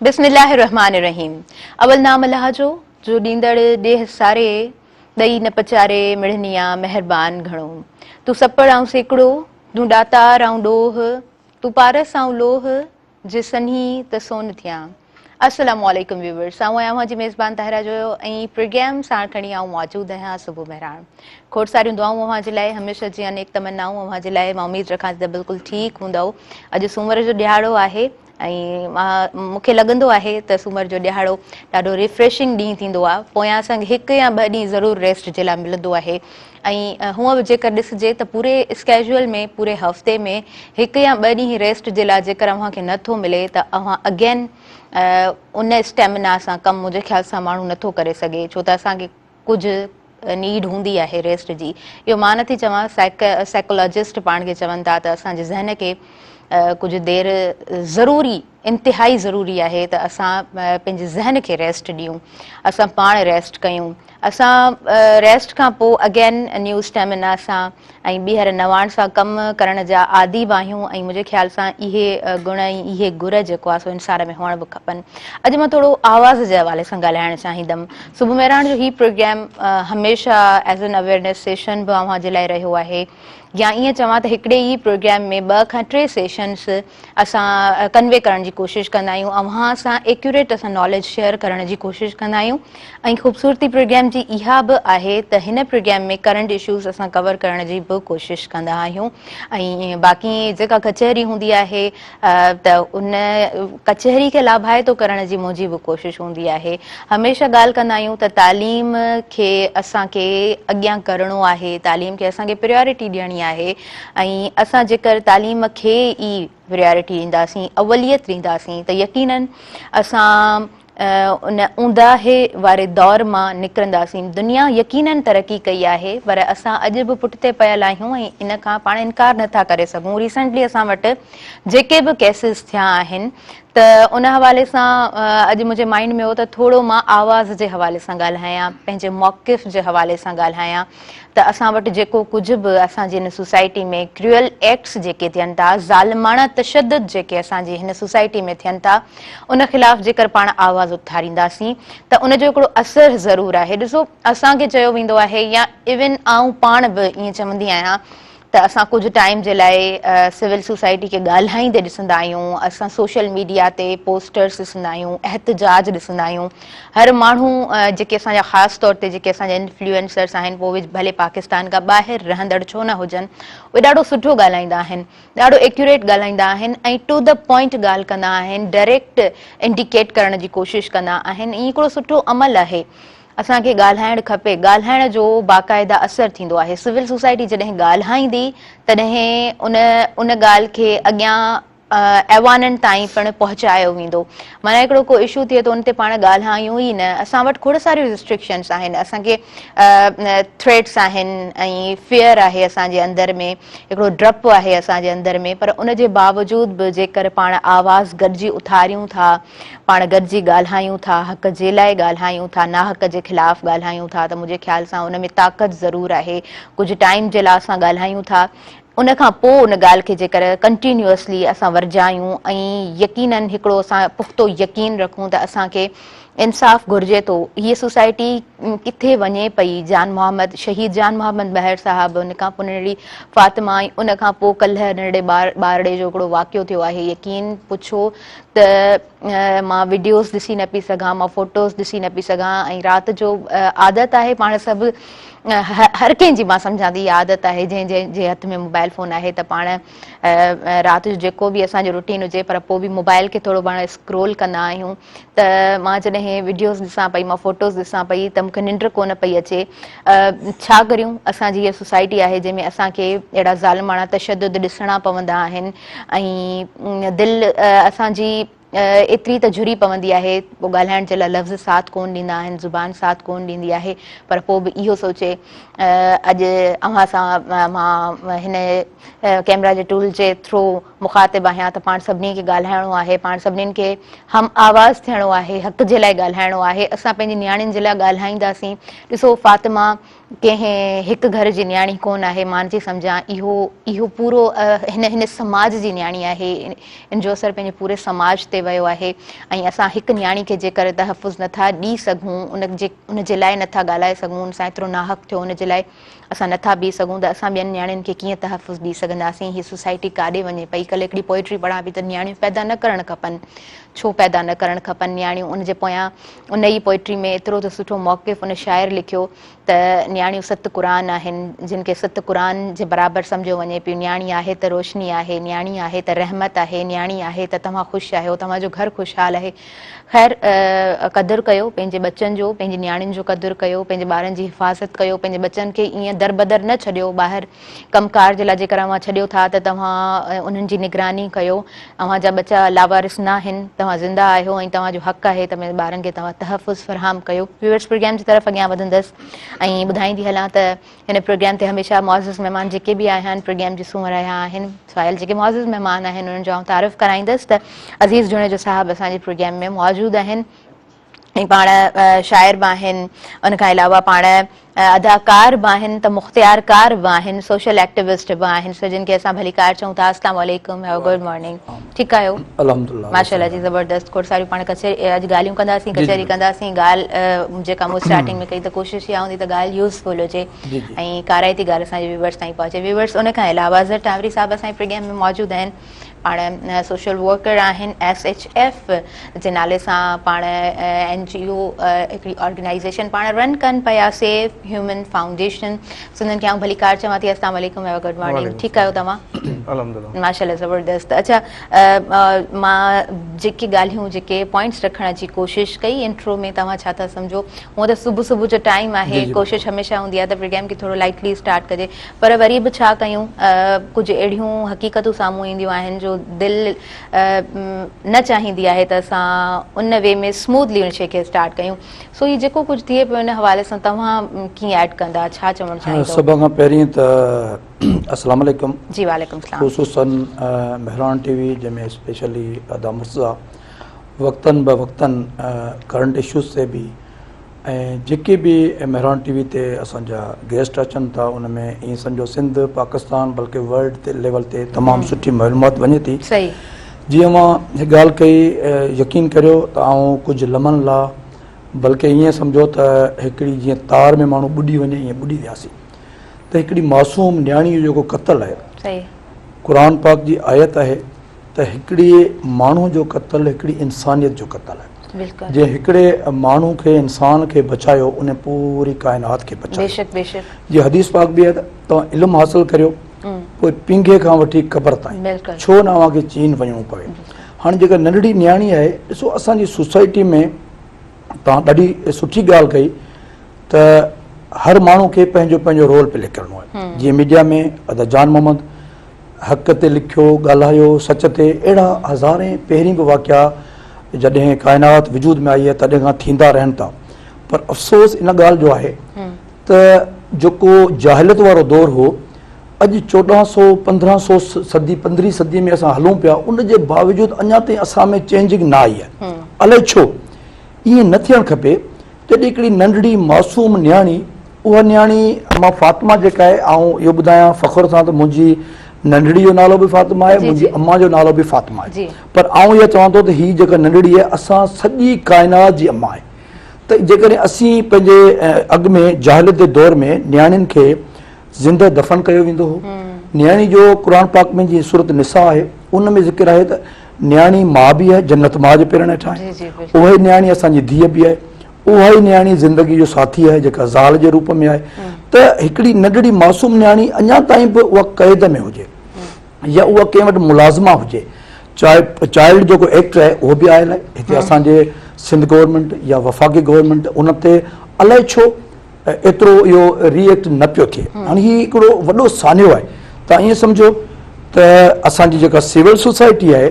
बिस्मिल्लाहिर्रहमानिर्रहीम। अवल नाम अल्लाह जो ॾींदड़ ॾेह सारे ॾई न पचारे मिड़निया मेहरबान घणो। तू सपड़ आऊं सेकड़ो तू ॾातार आऊं ॾोह तू पारस आऊं लोह जे सन्ही त सोन थियां। अस्सलाम वालेकुम व्यूवर्स, आऊं आहियां जी मेज़बान ताहिरा जो ऐं प्रोग्राम साण खणी आऊं मौजूद आहियां सुबुह महिराण। खोड़ सारियूं दुआऊं अव्हां जे लाइ, हमेशह जी अनेक तमन्नाऊं अव्हां जे लाइ। मां उम्मीद रखां थी त बिल्कुलु ठीकु हूंदव। अॼु सूमर जो ॾियारो आहे ऐं मूंखे लॻंदो आहे त सूमर जो ॾियारो ॾाढो रिफ्रेशिंग ॾींहुं थींदो आहे। पोयां असांखे हिकु या ॿ ॾींहं ज़रूरु रेस्ट जे लाइ मिलंदो आहे ऐं हूअं बि जेकर ॾिसिजे त पूरे स्केड्यूल में पूरे हफ़्ते में हिकु या ॿ ॾींहं रेस्ट जे लाइ जेकर अव्हांखे नथो मिले त अव्हां अगेन उन स्टेमिना सां कमु मुंहिंजे ख़्याल सां माण्हू नथो करे सघे, छो त असांखे कुझु नीड हूंदी आहे रेस्ट जी। इहो मां नथी चवां, साइकोलॉजिस्ट पाण खे चवनि था त असांजे ज़हन खे कुझु देरि ज़रूरी इंतिहाई ज़रूरी आहे त असां पंहिंजे ज़हन खे रेस्ट ॾियूं, असां पाण रेस्ट कयूं, असां रेस्ट खां पोइ अगेन न्यू स्टेमिना सां ऐं ॿीहर नवाण सां कमु करण जा आदी बि आहियूं ऐं मुंहिंजे ख़्याल सां इहे गुण ऐं इहे गुर जेको आहे सो इंसान में हुअण बि खपनि। अॼु मां थोरो आवाज़ जे हवाले सां ॻाल्हाइणु चाहींदमि। सुबुह महिराण जो हीउ प्रोग्राम हमेशह एज़ एन अवेयरनेस सेशन बि अव्हां जे लाइ रहियो आहे, या ईअं चवां त हिकिड़े ई प्रोग्राम में 2 खां 3 सेशन्स असां कन्वे करण जी कोशिशि कंदा आहियूं, अव्हां सां एक्यूरेट असां नॉलेज शेयर करण जी कोशिशि कंदा आहियूं। ऐं ख़ूबसूरती प्रोग्राम जी इहा बि आहे त हिन प्रोग्राम में करंट इशूज़ असां कवर करण जी बि कोशिशि कंदा आहियूं ऐं बाक़ी जेका कचहरी हूंदी आहे त उन कचहरी खे लाभाइतो करण जी मुंहिंजी बि कोशिशि हूंदी आहे। हमेशह ॻाल्हि कंदा आहियूं त तालीम खे असांखे अॻियां करिणो आहे, तालीम खे असांखे प्रायोरिटी ॾियणी आहे ऐं असां जेकर तालीम खे ई प्रायोरिटी ॾींदासीं, अवलियत ॾींदासीं त यकीनन असां उन ऊंदाहे वारे दौर मां निकिरंदासीं। दुनिया यकीनन तरक़ी कई आहे पर असां अॼु बि पुठिते पियल आहियूं ऐं इन खां पाण इनकार नथा करे सघूं। रिसेंटली असां वटि जेके बि केसिस थिया आहिनि त उन हवाले सां अॼु मुंहिंजे माइंड में हो त थोरो मां आवाज़ जे हवाले सां ॻाल्हायां, पंहिंजे मौक़िफ़ जे हवाले सां ॻाल्हायां त असां वटि जेको कुझु बि असांजी हिन सोसाइटी में क्रूअल एक्ट्स जेके थियनि था, ज़ालिमाना तशद्दुद जेके असांजी हिन सोसाइटी में थियनि था, उन ख़िलाफ़ जेकर पाण आवाज़ उथारींदासीं त उन जो हिकिड़ो असरु ज़रूरु आहे। ॾिसो, असांखे चयो वेंदो आहे या इवन आऊं पाण बि ईअं चवंदी आहियां त असां कुझु टाइम जे लाइ सिविल सोसाइटी खे ॻाल्हाईंदे ॾिसंदा आहियूं, असां सोशल मीडिया ते पोस्टर्स ॾिसंदा आहियूं, एहतजाज ॾिसंदा आहियूं। हर माण्हू जेके असांजा ख़ासि तौर ते जेके असांजा इन्फ्लुएंसर्स आहिनि, पोइ भले पाकिस्तान खां ॿाहिरि रहंदड़ छो न हुजनि, उहे ॾाढो सुठो ॻाल्हाईंदा आहिनि, ॾाढो एक्यूरेट ॻाल्हाईंदा आहिनि ऐं टू द पॉइंट ॻाल्हि कंदा आहिनि, डायरेक्ट इंडिकेट करण जी कोशिशि कंदा आहिनि। ईअं हिकिड़ो सुठो अमल आहे, असांखे ॻाल्हाइणु खपे। ॻाल्हाइण जो बाक़ाइदा असरु थींदो आहे। सिविल सोसाइटी जॾहिं ॻाल्हाईंदी तॾहिं उन ॻाल्हि खे अॻियां ऐवाननि ताईं पिणु पहुचायो वेंदो। माना हिकिड़ो को इशू थिए थो उन ते पाण ॻाल्हायूं ई न, असां वटि खोड़ सारियूं रिस्ट्रिक्शन्स आहिनि, असांखे थ्रेट्स आहिनि ऐं फियर आहे असांजे अंदर में, हिकिड़ो डपु आहे असांजे अंदर में, पर उन जे बावजूद बि जेकर पाण आवाज़ गॾिजी उथारियूं था, पाण गॾिजी ॻाल्हायूं था, हक़ जे लाइ ॻाल्हायूं था, नाहक़ जे ख़िलाफ़ ॻाल्हायूं था, त मुंहिंजे ख़्याल सां उन में ताक़त ज़रूरु आहे। कुझु टाइम जे लाइ असां ॻाल्हायूं था, उन खां पोइ उन ॻाल्हि खे जेकर कंटिन्यूअसली असां वरजायूं ऐं यकीनन हिकिड़ो असां पुख़्तो यकीन रखूं त असांखे इंसाफ़ घुरिजे थो। हीअ सोसाइटी किथे वञे पई, जान मोहम्मद शहीद जान मोहम्मद बहर साहिबु, उन खां पोइ नंढड़ी फातिमा, उन खां पोइ कल्ह नंढड़े ॿारड़े जो हिकिड़ो वाक़ियो थियो आहे। यकीन पुछो त मां वीडियोज़ ॾिसी न पई सघां, मां फ़ोटोज़ ॾिसी न पई सघां ऐं राति जो आदत आहे पाण सभु हर कंहिंजी, मां सम्झां थी आदत आहे, जंहिंजे हथ में मोबाइल फ़ोन आहे त पाण राति जो जेको बि असांजो रूटीन हुजे पर पोइ बि मोबाइल खे थोरो पाण स्क्रोल कंदा आहियूं। त मां जॾहिं वीडियोज़ ॾिसां पई, मां फ़ोटोज़ ॾिसां पई त मूंखे निंड कोन पई अचे। छा करियूं, असांजी हीअ सोसाइटी आहे जंहिंमें असांखे अहिड़ा ज़ालिमाना तशद्दुद ॾिसणा पवंदा आहिनि ऐं दिलि असांजी एतिरी त झुरी पवंदी आहे, पोइ ॻाल्हाइण जे लाइ लफ़्ज़ साथ कोन ॾींदा आहिनि, ज़ुबान साथ कोन ॾींदी आहे, पर पोइ बि इहो सोचे अॼु अव्हां सां मां हिन कैमरा जे टूल जे थ्रू मुखातिब आहियां त पाण सभिनी खे ॻाल्हाइणो आहे, पाण सभिनीनि खे हम आवाज़ थियणो आहे, हक़ जे लाइ ॻाल्हाइणो आहे। असां पंहिंजी नियाणियुनि जे लाइ ॻाल्हाईंदासीं। ॾिसो, फातिमा कंहिं हिकु घर जी नियाणी कोन आहे, मां नथी सम्झां, इहो पूरो हिन समाज जी नियाणी आहे, इन जो असरु पंहिंजे पूरे समाज ते अचे वियो आहे ऐं असां हिकु न्याणी खे जेकर तहफ़ुज़ नथा ॾी सघूं उनजे लाइ नथा ॻाल्हाए सघूं उन सां एतिरो नाहक थियो उनजे लाइ असां नथा बीह सघूं त असां ॿियनि न्याणियुनि खे कीअं तहफ़ुज़ ॾी सघंदासीं। हीअ सोसाइटी काॾे वञे पई। कल्ह हिकिड़ी पोइट्री पढ़ां पई त न्याणियूं पैदा न करणु खपनि। छो पैदा न करणु खपनि न्याणियूं? उनजे पोयां उन ई पोइट्री में एतिरो त सुठो मौक़िफ़ उन शाइर लिखियो त न्याणियूं सत क़ुर आहिनि जिन खे सत क़ुर जे बराबरि सम्झो वञे पियो। न्याणी आहे त रोशनी आहे, न्याणी आहे त रहमत आहे, न्याणी आहे त तव्हां ख़ुशि आहियो, तव्हांजो घरु ख़ुशहाल आहे। ख़ैर क़दुरु कयो पंहिंजे बचनि जो, पंहिंजी न्याणियुनि जो क़दुरु कयो, पंहिंजे ॿारनि जी हिफ़ाज़त कयो, पंहिंजे बचनि खे ईअं दरबदर न छॾियो। ॿाहिरि कमकार जे लाइ जेकर अव्हां छॾियो था त तव्हां उन्हनि जी निगरानी कयो। अव्हांजा बचा लावारिस न आहिनि, तव्हां ज़िंदा आहियो ऐं तव्हांजो हक़ आहे त पंहिंजे ॿारनि खे तव्हां तहफ़ुज़ फ़रहाम कयो। व्यूअर्स प्रोग्राम जी तरफ़ अॻियां वधंदसि ऐं ॿुधाईंदी हलां त हिन प्रोग्राम ते हमेशह मुआज़िज़ महिमान जेके बि आया आहिनि प्रोग्राम जी सूंहं रहिया आहिनि साहिल जेके मुआज़िज़ महिमान आहिनि उन्हनि जो तारीफ़ कराईंदसि त अज़ीज़ जुणे जो साहिबु असांजे प्रोग्राम में मौजूदु आहिनि ऐं पाण शाइर बि आहिनि। उनखां अलावा पाण अदाकार बि आहिनि त मुख़्तियारकार बि आहिनि, सोशल एक्टिविस्ट बि आहिनि। सो जिन खे असां भलीकार चऊं था। अस्सलाम वालेकुम, गुड मॉर्निंग, ठीकु आहियो? अल्हम्दुलिल्लाह, माशाल्लाह जी, ज़बरदस्त। खोड़ सारियूं पाण कचहरी अॼु ॻाल्हियूं कंदासीं, कचहरी कंदासीं। ॻाल्हि जेका मूं स्टार्टिंग में कई त कोशिशि इहा हूंदी त ॻाल्हि यूज़फुल हुजे ऐं काराइती ॻाल्हि असांजे व्यूवर्स ताईं पहुचे। व्यूवर्स उनखां अलावा ज़र टावरी साहिबु असांजे प्रोग्राम में मौजूदु आहिनि। पाण सोशल वर्कर आहिनि, SHF जे नाले सां पाण NGO हिकिड़ी ऑर्गेनाइज़ेशन पाण रन कनि पिया, सेव ह्यूमन फाउंडेशन। सिंधनि खे आऊं भलीकार चवां थी। अस्सलाम वालेकुम, गुड मॉर्निंग, ठीकु आहियो तव्हां? अल्हम्दुलिल्लाह, माशाल्लाह, ज़बरदस्त। अच्छा, मां जेके ॻाल्हियूं जेके पॉइंट्स रखण जी कोशिशि कई इंट्रो में, तव्हां छा था सम्झो? हूअं त सुबुह जो टाइम आहे, कोशिशि हमेशह हूंदी आहे त प्रोग्राम खे थोरो लाइटली स्टार्ट कजे, पर वरी बि छा कयूं, कुझु अहिड़ियूं हक़ीक़तूं साम्हूं ईंदियूं आहिनि जो दिलि न चाहींदी आहे त असां उन वे में स्मूथली उन शइ खे स्टार्ट कयूं। सो हीउ जेको कुझु थिए पियो इन हवाले सां तव्हां कीअं ऐड कंदा, छा चवणु चाहींदा? सभ खां पहिरीं त अस्सलाम वालेकुम जी, वालेकुम सलाम। ख़ुसूसन मेहरान टीवी जंहिंमें स्पेशली अदा मुर्तज़ा वक़्तन ब वक़्तन करंट इशूज़ ते बि ऐं जेके बि मेहरान टीवी ते असांजा गेस्ट अचनि था उन में ईअं सम्झो सिंध पाकिस्तान बल्कि वर्ल्ड ते लेवल ते तमामु सुठी मालूमात वञे थी। सही। जीअं मां हिकु ॻाल्हि कई, यकीन करियो त आउं कुझु लम्हनि लाइ बल्कि ईअं सम्झो त हिकिड़ी जीअं तार में माण्हू ॿुॾी वञे ईअं ॿुॾी वियासीं। त हिकिड़ी मासूम न्याणी जो जेको क़त्ल आहे, सही, क़ुर पाक जी आयत आहे त हिकिड़ी माण्हू जो क़त्ल हिकिड़ी इंसानियत जो क़त्ल आहे। जे हिकिड़े माण्हू खे इंसान खे बचायो उन पूरी काइनात खे बचायो। बेशक बेशक। जीअं हदीस पाक बि आहे त तव्हां इल्मु हासिल करियो पोइ पिंगे खां वठी क़बर ताईं, छो न अव्हांखे चीन वञिणो पवे। हाणे जेका नंढड़ी न्याणी आहे, ॾिसो असांजी सोसाइटी में तव्हां ॾाढी सुठी ॻाल्हि कई त हर माण्हू खे पंहिंजो पंहिंजो रोल पियो लिखणो आहे। जीअं मीडिया में अदा जान मोहम्मद हक़ ते लिखियो, ॻाल्हायो सच ते, अहिड़ा हज़ारे पहिरीं बि वाक़िया जॾहिं काइनात वजूद में आई आहे तॾहिं खां थींदा रहनि था। पर अफ़सोस इन ॻाल्हि जो आहे त जेको जाहिलियत वारो दौरु हो, अॼु 1400-1500 सदी 15वीं सदीअ में असां हलूं पिया, उन जे बावजूदि अञा ताईं असां में चेंजिंग न आई आहे। अलाए छो ईअं न थियणु खपे। जॾहिं हिकिड़ी नंढड़ी मासूम न्याणी, उहा न्याणी मां फातिमा जेका आहे, ऐं इहो ॿुधायां फ़ख़ुर सां त मुंहिंजी नंढड़ी जो नालो बि फातिमा आहे, मुंहिंजी अम्मा जो नालो बि फातिमा आहे। पर आउं इहा चवां थो त हीअ जेका नंढड़ी आहे असां सॼी काइनात जी अम्मा आहे। त जेकॾहिं असीं पंहिंजे अॻु में जाहिलियत जे दौर में न्याणियुनि खे ज़िंदह दफ़न कयो वेंदो हो। न्याणी जो क़ुर पाक में जीअं सूरत निसा आहे उन में ज़िक्र आहे त न्याणी माउ बि आहे, जन्नत माउ जे पेरनि हेठां आहे। उहा ई न्याणी असांजी धीअ बि आहे, उहा ई न्याणी ज़िंदगी जो साथी आहे जेका ज़ाल जे रूप में आहे। त हिकिड़ी नंढड़ी मासूम न्याणी अञा ताईं बि उहा क़ैद में हुजे या उहा कंहिं वटि मुलाज़िमा हुजे, चाइल्ड जेको एक्ट आहे उहो बि आयल आहे हिते असांजे सिंध गवर्नमेंट या वफ़ाक़ी गवर्नमेंट, उन ते अलाए छो एतिरो इहो रिएक्ट न पियो थिए। हाणे हीउ हिकिड़ो वॾो सान्यो आहे। तव्हां ईअं सम्झो त असांजी जेका सिविल सोसाइटी आहे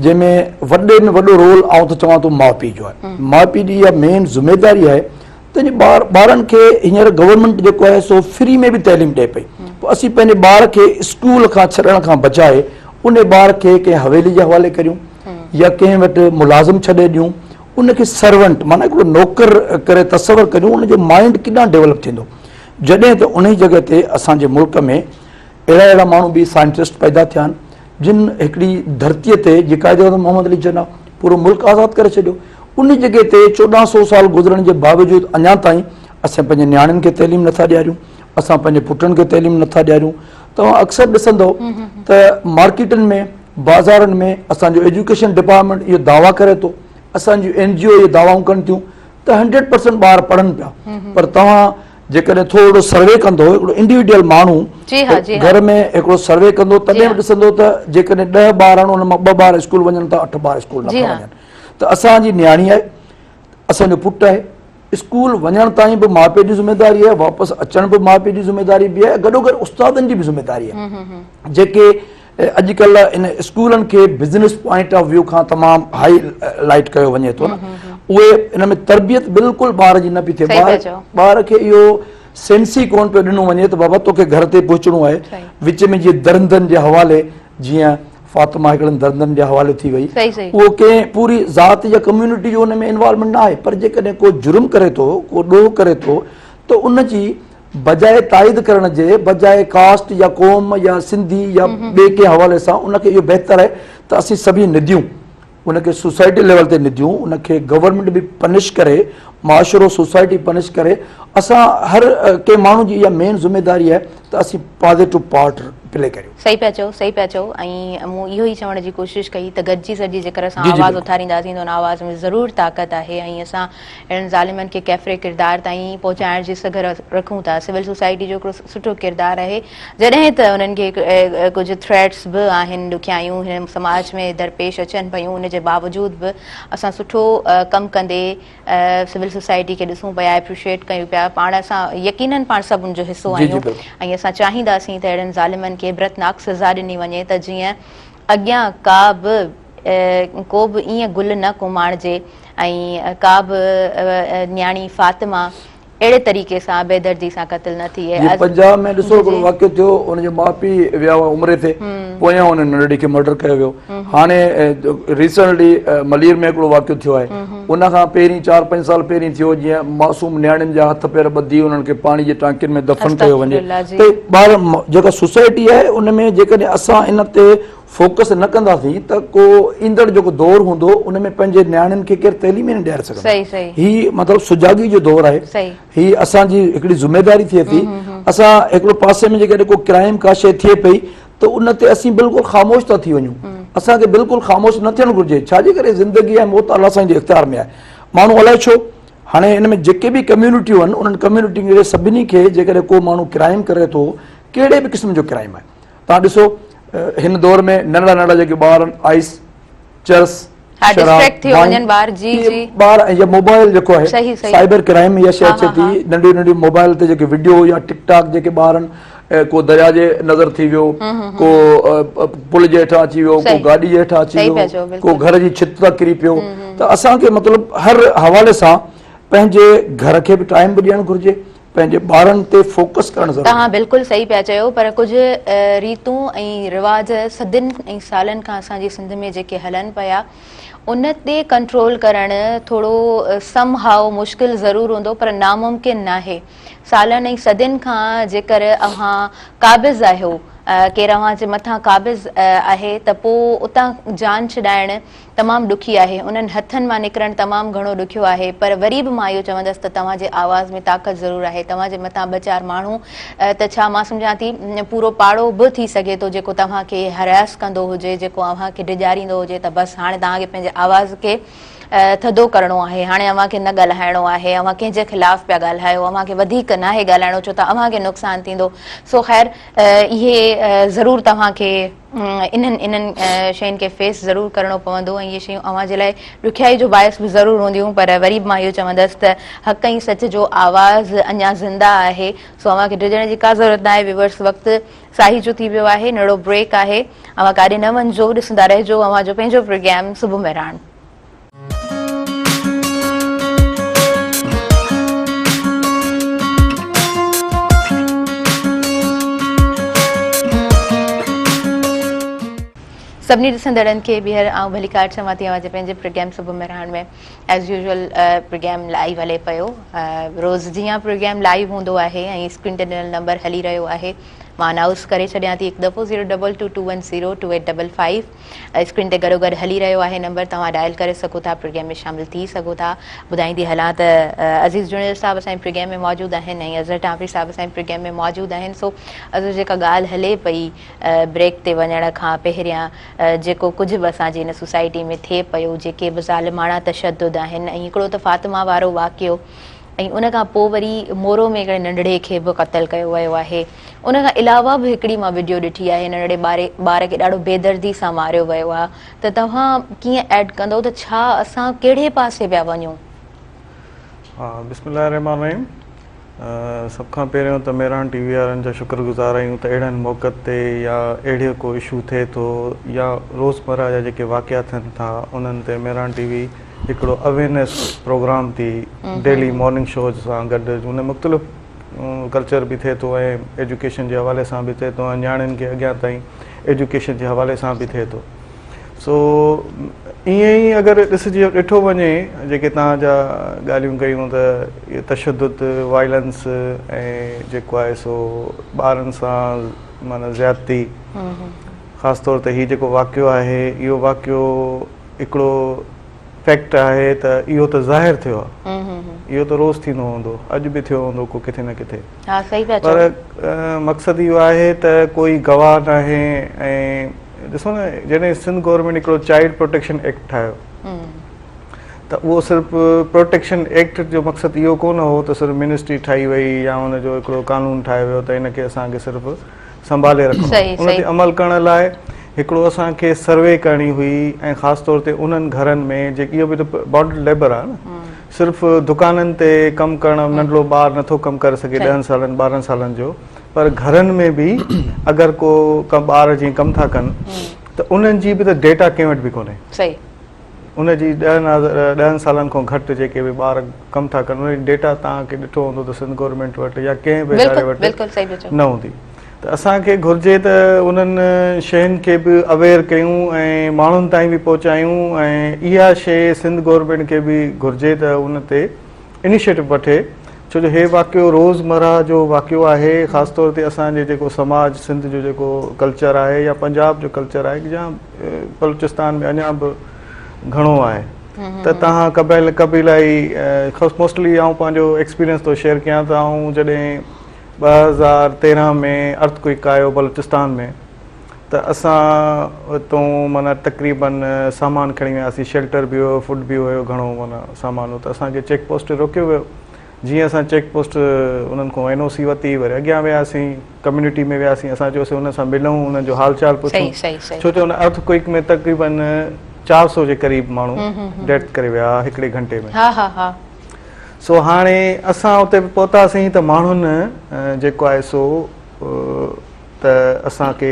जंहिंमें वॾे में वॾो रोल आउं त चवां थो माउ पीउ जो आहे। माउ पीउ जी इहा मेन ज़िम्मेदारी आहे त ॿारनि खे हींअर गवर्नमेंट जेको आहे सो फ्री में बि तइलीम ॾिए पई। पोइ असीं पंहिंजे ॿार खे स्कूल खां छॾण खां बचाए उन ॿार खे कंहिं हवेली जे हवाले करियूं या कंहिं वटि मुलाज़िम छॾे ॾियूं, उनखे सर्वेंट माना हिकिड़ो नौकर करे तसवर करियूं, उनजो माइंड केॾा डेवलप थींदो। जॾहिं त उन ई जॻह ते असांजे मुल्क में अहिड़ा माण्हू बि साइंटिस्ट पैदा थिया आहिनि जिन हिकिड़ी धरतीअ ते जेका मोहम्मद अली जना पूरो मुल्क आज़ाद करे छॾियो। उन जॻह ते 1400 साल गुज़रण जे बावजूद अञा ताईं असां पंहिंजे नियाणियुनि खे तइलीम नथा ॾियारियूं, असां पंहिंजे पुटनि खे तइलीम नथा ॾियारियूं। तव्हां अक्सर ॾिसंदव त मार्केटनि में, बाज़ारनि में असांजो एजुकेशन डिपार्टमेंट इहो दावा करे थो, असांजूं NGO इहे दावाऊं कनि थियूं त 100% ॿार पढ़नि पिया, पर तव्हां जेकॾहिं थोरो सर्वे कंदो, हिकिड़ो इंडिविजुअल माण्हू घर में हिकिड़ो सर्वे कंदो, तॾहिं बि ॾिसंदो त जेकॾहिं 10 ॿार आहिनि उन मां 2 ॿार स्कूल वञनि था, 8 ॿार स्कूल नथा वञनि। त असांजी नियाणी आहे, असांजो पुटु आहे, स्कूल वञण ताईं बि माउ पीउ जी ज़िमेदारी आहे, वापसि अचण बि माउ पीउ जी ज़िमेदारी बि आहे, गॾोगॾु उस्तादनि जी बि ज़िमेदारी आहे जेके अॼुकल्ह इन स्कूलनि खे बिज़नेस पॉइंट ऑफ व्यू खां तमामु हाई लाइट कयो वञे थो न, उहे इन में तरबियत बिल्कुलु ॿार जी न पई थिए। ॿार खे इहो सेंस ई कोन पियो ॾिनो वञे त बाबा तोखे घर ते पहुचणो आहे, विच में जीअं दरंदनि जे हवाले, जीअं फातिमा हिकिड़नि दरंदनि जे हवाले थी वई, उहो कंहिं पूरी ज़ात या कम्यूनिटी जो उन में इन्वॉल्वमेंट न आहे। पर जेकॾहिं को जुर्म करे थो, को ॾोह करे थो, त उन जी बजाए ताइद करण जे, बजाए कास्ट या क़ौम या सिंधी या ॿिए कंहिं हवाले सां उनखे इहो बहितर आहे त असीं सभई निदियूं, उनखे सोसाइटी लेवल ते निदियूं, उनखे गवर्नमेंट बि पनिश करे, माशरो सोसाइटी पनिश करे। असां हर कंहिं माण्हू जी इहा मेन ज़िमेदारी आहे त असीं पॉज़िटिव पार्ट प्ले करियूं। सही पिया चओ, सही पिया चओ। ऐं मूं इहो ई चवण जी कोशिशि कई त गॾिजी सॼी जेकर असां आवाज़ उथारींदासीं त उन आवाज़ में ज़रूरु ताक़त आहे ऐं असां अहिड़नि ज़ालिमनि खे कैफ़रे किरदार ताईं पहुचाइण जी सघ रखूं था। सिविल सोसाइटी जो हिकिड़ो सुठो किरदारु आहे, जॾहिं त उन्हनि खे कुझु थ्रेट्स बि आहिनि, ॾुखियायूं हिन समाज में दरपेश अचनि पियूं, उन जे बावजूद बि असां सुठो कमु कंदे सिविल सोसाइटी खे ॾिसूं पिया, एप्रिशिएट कयूं पिया। पाण असां यकीननि पाण सभु उनजो हिसो आहियूं ऐं असां चाहींदासीं त अहिड़नि ज़ालिमनि खे इबरतनाक सज़ा ॾिनी वञे त जीअं अॻियां को बि ईअं गुल न कुमाणिजे ऐं का बि न्याणी फातिमा अहिड़े तरीक़े सां बेदर्दी सां क़तल न थिए। पंजाब में ॾिसो हिकिड़ो वाक़ियो थियो, उनजो माउ पीउ विया हुआ उमिरि ते, पोयां हुन नंढड़ी खे मर्डर कयो वियो। हाणे रिसेंटली मलीर में हिकिड़ो वाक़ियो थियो आहे, उन खां पहिरीं 4-5 साल पहिरीं थियो, जीअं मासूम नियाणियुनि जा हथ पेर ॿधी उन्हनि खे पाणी जे टांकियुनि में दफ़न कयो वञे। त ॿार जेका सोसाइटी आहे उन में जेकॾहिं असां इन ते फोकस न कंदासीं त को ईंदड़ जेको दौरु हूंदो उन में पंहिंजे नियाणियुनि खे केरु तइलीम ई न ॾियारे सघंदो। हीउ मतिलबु सुजागी जो दौरु आहे, हीउ असांजी हिकिड़ी ज़िमेदारी थिए थी। असां हिकिड़ो पासे में जेकॾहिं को क्राइम का शइ थिए पई त उन ते असीं बिल्कुलु ख़ामोश था थी वञूं। असांखे बिल्कुलु ख़ामोश न थियणु घुरिजे, छाजे करे ज़िंदगी ऐं मौत अलाह साईं जे इख़्तियार में आहे। माण्हू अलाए छो हाणे हिन में जेके बि कम्यूनिटियूं आहिनि उन्हनि कम्यूनिटी खे सभिनी खे जेकॾहिं को माण्हू क्राइम करे थो, कहिड़े बि क़िस्म जो क्राइम आहे, तव्हां ॾिसो हिन दौर में नंढड़ा नंढड़ा जेके ॿार आहिनि, आइस, चर्स, ॿार या मोबाइल जेको आहे, साइबर क्राइम इहा शइ अचे थी। नंढियूं नंढियूं मोबाइल ते जेके वीडियो या टिकटॉक जेके ॿार आहिनि, को दरिया जे नज़र थी वियो, को पुल जे हेठां अची वियो, को गाॾी जे हेठां अची वियो, को घर जी छित तां किरी पियो। त असांखे मतिलबु हर हवाले सां पंहिंजे घर खे बि टाइम बि ॾियणु घुरिजे, पंहिंजे ॿारनि ते फोकस करणु ज़रूरी आहे। तव्हां बिल्कुलु सही पिया चयो, पर कुझु रीतूं ऐं रिवाज सदियुनि ऐं सालनि खां असांजी सिंध में जेके हलनि पिया उन ते कंट्रोल करणु थोरो समहाउ मुश्किल ज़रूरु हूंदो, पर नामुमकिन न आहे। सालनि ऐं सदियुनि खां जेकर अव्हां क़ाबिज़ आहियो, केरु अव्हां जे मथां क़ाबिज़ आहे त पोइ उतां जान छॾाइणु तमामु ॾुखी आहे, उन्हनि हथनि मां निकिरणु तमामु घणो ॾुखियो आहे। पर वरी बि मां इहो चवंदसि त तव्हांजे आवाज़ में ताक़त ज़रूरु आहे। तव्हांजे मथां 2-4 माण्हू त छा मां सम्झां थी पूरो पाड़ो बि थी सघे थो जेको तव्हांखे हरास कंदो हुजे, जेको अव्हांखे डिॼारींदो हुजे त बसि हाणे तव्हांखे पंहिंजे आवाज़ खे थधो करिणो आहे, हाणे अव्हांखे न ॻाल्हाइणो आहे, अव्हां कंहिंजे ख़िलाफ़ पिया ॻाल्हायो, अव्हांखे वधीक नाहे ॻाल्हाइणो छो त अव्हांखे नुक़सानु थींदो। सो ख़ैर इहे ज़रूरु तव्हांखे इन्हनि शयुनि खे फेस ज़रूरु करिणो पवंदो ऐं इहे शयूं अव्हां जे लाइ ॾुखियाई जो बाहिस बि ज़रूरु हूंदियूं। पर वरी बि मां इहो चवंदसि त हक़ ऐं सच जो आवाज़ अञा ज़िंदा आहे, सो अव्हांखे डिॼण जी का ज़रूरत न आहे। व्यूअर्स, वक़्तु साही जो थी वियो आहे, नंढो ब्रेक आहे, अव्हां काॾे न वञिजो, ॾिसंदा रहिजो अव्हांजो पंहिंजो प्रोग्राम सुबुह मेहरान। सभिनी ॾिसंदड़नि खे ॿीहर आउं भलीकार चवां थी अव्हांजे पंहिंजे प्रोग्राम सुबुह मेहरान में। एज़ यूजुअल प्रोग्राम लाइव हले पियो, रोज़ जीअं प्रोग्राम लाइव हूंदो आहे ऐं स्क्रीन ते ॾिनल नंबर हली रहियो आहे। मां अनाउंस करे छॾियां थी हिकु दफ़ो 02221028555 स्क्रीन ते गॾो गॾु हली रहियो आहे नंबर, तव्हां डायल करे सघो था, प्रोग्राम में शामिल थी सघो था। ॿुधाईंदी हलां त अज़ीज़ जुनेर साहब असांजे प्रोग्राम में मौजूदु आहिनि ऐं अज़हर टांपरी साहब असांजे प्रोग्राम में मौजूदु आहिनि। सो अज़हर जेका ॻाल्हि हले पई ब्रेक ते वञण खां पहिरियां जेको कुझु बि असांजी हिन सोसाइटी में थिए पियो, जेके बि ज़ालिमाणा तशद्दुद आहिनि, ऐं हिकिड़ो त फातिमा वारो वाक़ियो, ऐं उन खां पोइ वरी मोरो में हिकिड़े नंढड़े खे बि क़तल कयो वियो आहे। उन खां अलावा बि हिकिड़ी मां वीडियो ॾिठी आहे, नंढड़े ॿार खे ॾाढो बेदर्दी सां मारियो वियो आहे। त तव्हां कीअं ऐड कंदो त छा असां कहिड़े पासे पिया वञूं? हा, बिस्मिल्लाहिर्रहमानिर्रहीम। सभ खां पहिरियों त मेहरान टीवी वारनि जा शुक्रगुज़ार आहियूं त अहिड़नि मौक़नि ते या अहिड़ो को इशू थिए थो या रोज़मर्रा जा जेके वाक़िया थियनि था उन्हनि ते मेहरान टीवी हिकिड़ो अवेयरनेस प्रोग्राम थी डेली मॉर्निंग शो सां गॾु, उन मुख़्तलिफ़ कल्चर बि थिए थो ऐं एजुकेशन जे हवाले सां बि थिए थो ऐं नियाणियुनि खे अॻियां ताईं एजुकेशन जे हवाले सां बि थिए थो। सो ईअं ई अगरि ॾिठो वञे, जेके तव्हां जा ॻाल्हियूं कयूं त इहे तशद्दुद वायलेंस ऐं जेको आहे सो ॿारनि सां माना ज़्यादती, ख़ासि तौर ते हीउ जेको वाक़ियो आहे, इहो वाक़ियो हिकिड़ो फैक्ट आहे त इहो त ज़ाहिर थियो आहे, इहो त रोज़ थींदो हूंदो, अॼु बि थियो हूंदो को किथे न किथे, पर मक़सदु इहो आहे त कोई गवाह न आहे। ऐं ॾिसो न, जॾहिं सिंध गवर्नमेंट हिकिड़ो चाइल्ड प्रोटेक्शन एक्ट ठाहियो त उहो सिर्फ़ु प्रोटेक्शन एक्ट जो मक़सदु इहो कोन हो त सिर्फ़ु मिनिस्ट्री ठाही वई या हुनजो हिकिड़ो कानून ठाहियो वियो त हिनखे असांखे सिर्फ़ु संभाले रखणो, उन ते अमल करण लाइ हिकिड़ो असांखे सर्वे करणी हुई। ऐं ख़ासि तौर ते उन्हनि घरनि में जेकी इहो बि त बॉन्ड लेबर आहे न, सिर्फ़ु दुकाननि ते कमु करणु नंढड़ो ॿारु नथो कमु करे सघे 10 सालनि 12 सालनि जो, पर घरनि में बि अगरि को ॿार जीअं कमु था कनि त उन्हनि जी बि त डेटा कंहिं वटि बि कोन्हे, उनजी 10 सालनि खां घटि जेके बि ॿार कमु था कनि उनजी डेटा तव्हांखे ॾिठो हूंदो त सिंध गवर्नमेंट वटि या कंहिं बि इदारे वटि न हूंदी। त असांखे घुरिजे त उन्हनि शयुनि खे बि अवेयर कयूं ऐं माण्हुनि ताईं बि पहुचायूं, ऐं इहा शइ सिंध गवर्नमेंट खे बि घुरिजे त उन ते इनिशिएटिव वठे, छो जो हे वाक़ियो रोज़मर्रा जो वाक़ियो आहे। ख़ासि तौर ते असांजे जेको समाज सिंध जो जेको कल्चर आहे या पंजाब जो कल्चर आहे या बलूचिस्तान में अञा बि घणो आहे, त तव्हां कबीलाई मोस्टली आउं पंहिंजो एक्सपीरियंस थो शेयर कयां त आउं जॾहिं 2013 में अर्थक्वेक आयो बलूचिस्तान में, त असां हितां माना तक़रीबन सामान खणी वियासीं, शेल्टर बि हुयो, फूड बि हुयो, घणो माना सामान हो। त असांखे चेक पोस्ट रोकियो वियो। जीअं असां चेक पोस्ट उन्हनि खां NOC वरिती, वरी अॻियां वियासीं, कम्यूनिटी में वियासीं, असां चयोसीं हुन सां मिलूं, हुननि जो हाल चाल पुछूं, छो जो हुन अर्थक्वेक में तक़रीबन 400 जे क़रीब माण्हू डेथ करे विया हिकिड़े घंटे में। सो हाणे असां उते पहुतासीं त माण्हुनि जेको आहे सो त असांखे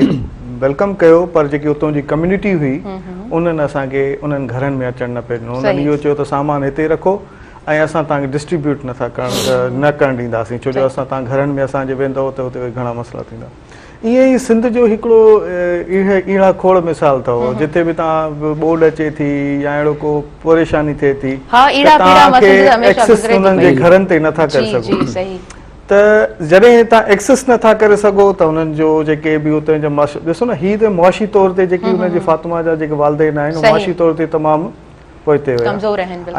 वेलकम कयो, पर जेकी उतां जी कम्यूनिटी हुई उन्हनि असांखे उन्हनि घरनि में अचणु न पियो ॾिनो। उन्हनि इहो चयो त सामान हिते रखो ऐं असां तव्हांखे डिस्ट्रीब्यूट न करणु ॾींदासीं, छो जो असां तव्हां घरनि में असांजे वेंदव त हुते घणा मसइला थींदा। ईअं ई सिंध जो हिकिड़ो ईड़ा खोड़ मिसाल अथव, जिथे बि तव्हां बोर्ड अचे थी या अहिड़ो को परेशानी थिए थी, तव्हांखे एक्सेस उन्हनि जे घरनि ते नथा करे सघो। त जॾहिं तव्हां एक्सेस नथा करे सघो त उन्हनि जो जेके बि उते जा ॾिसो न, हीअ त मुआशी तौर ते जेकी उनजी फातिमा जा जेके वालदेन आहिनि मुआशी तौर ते तमामु पोइते हुया,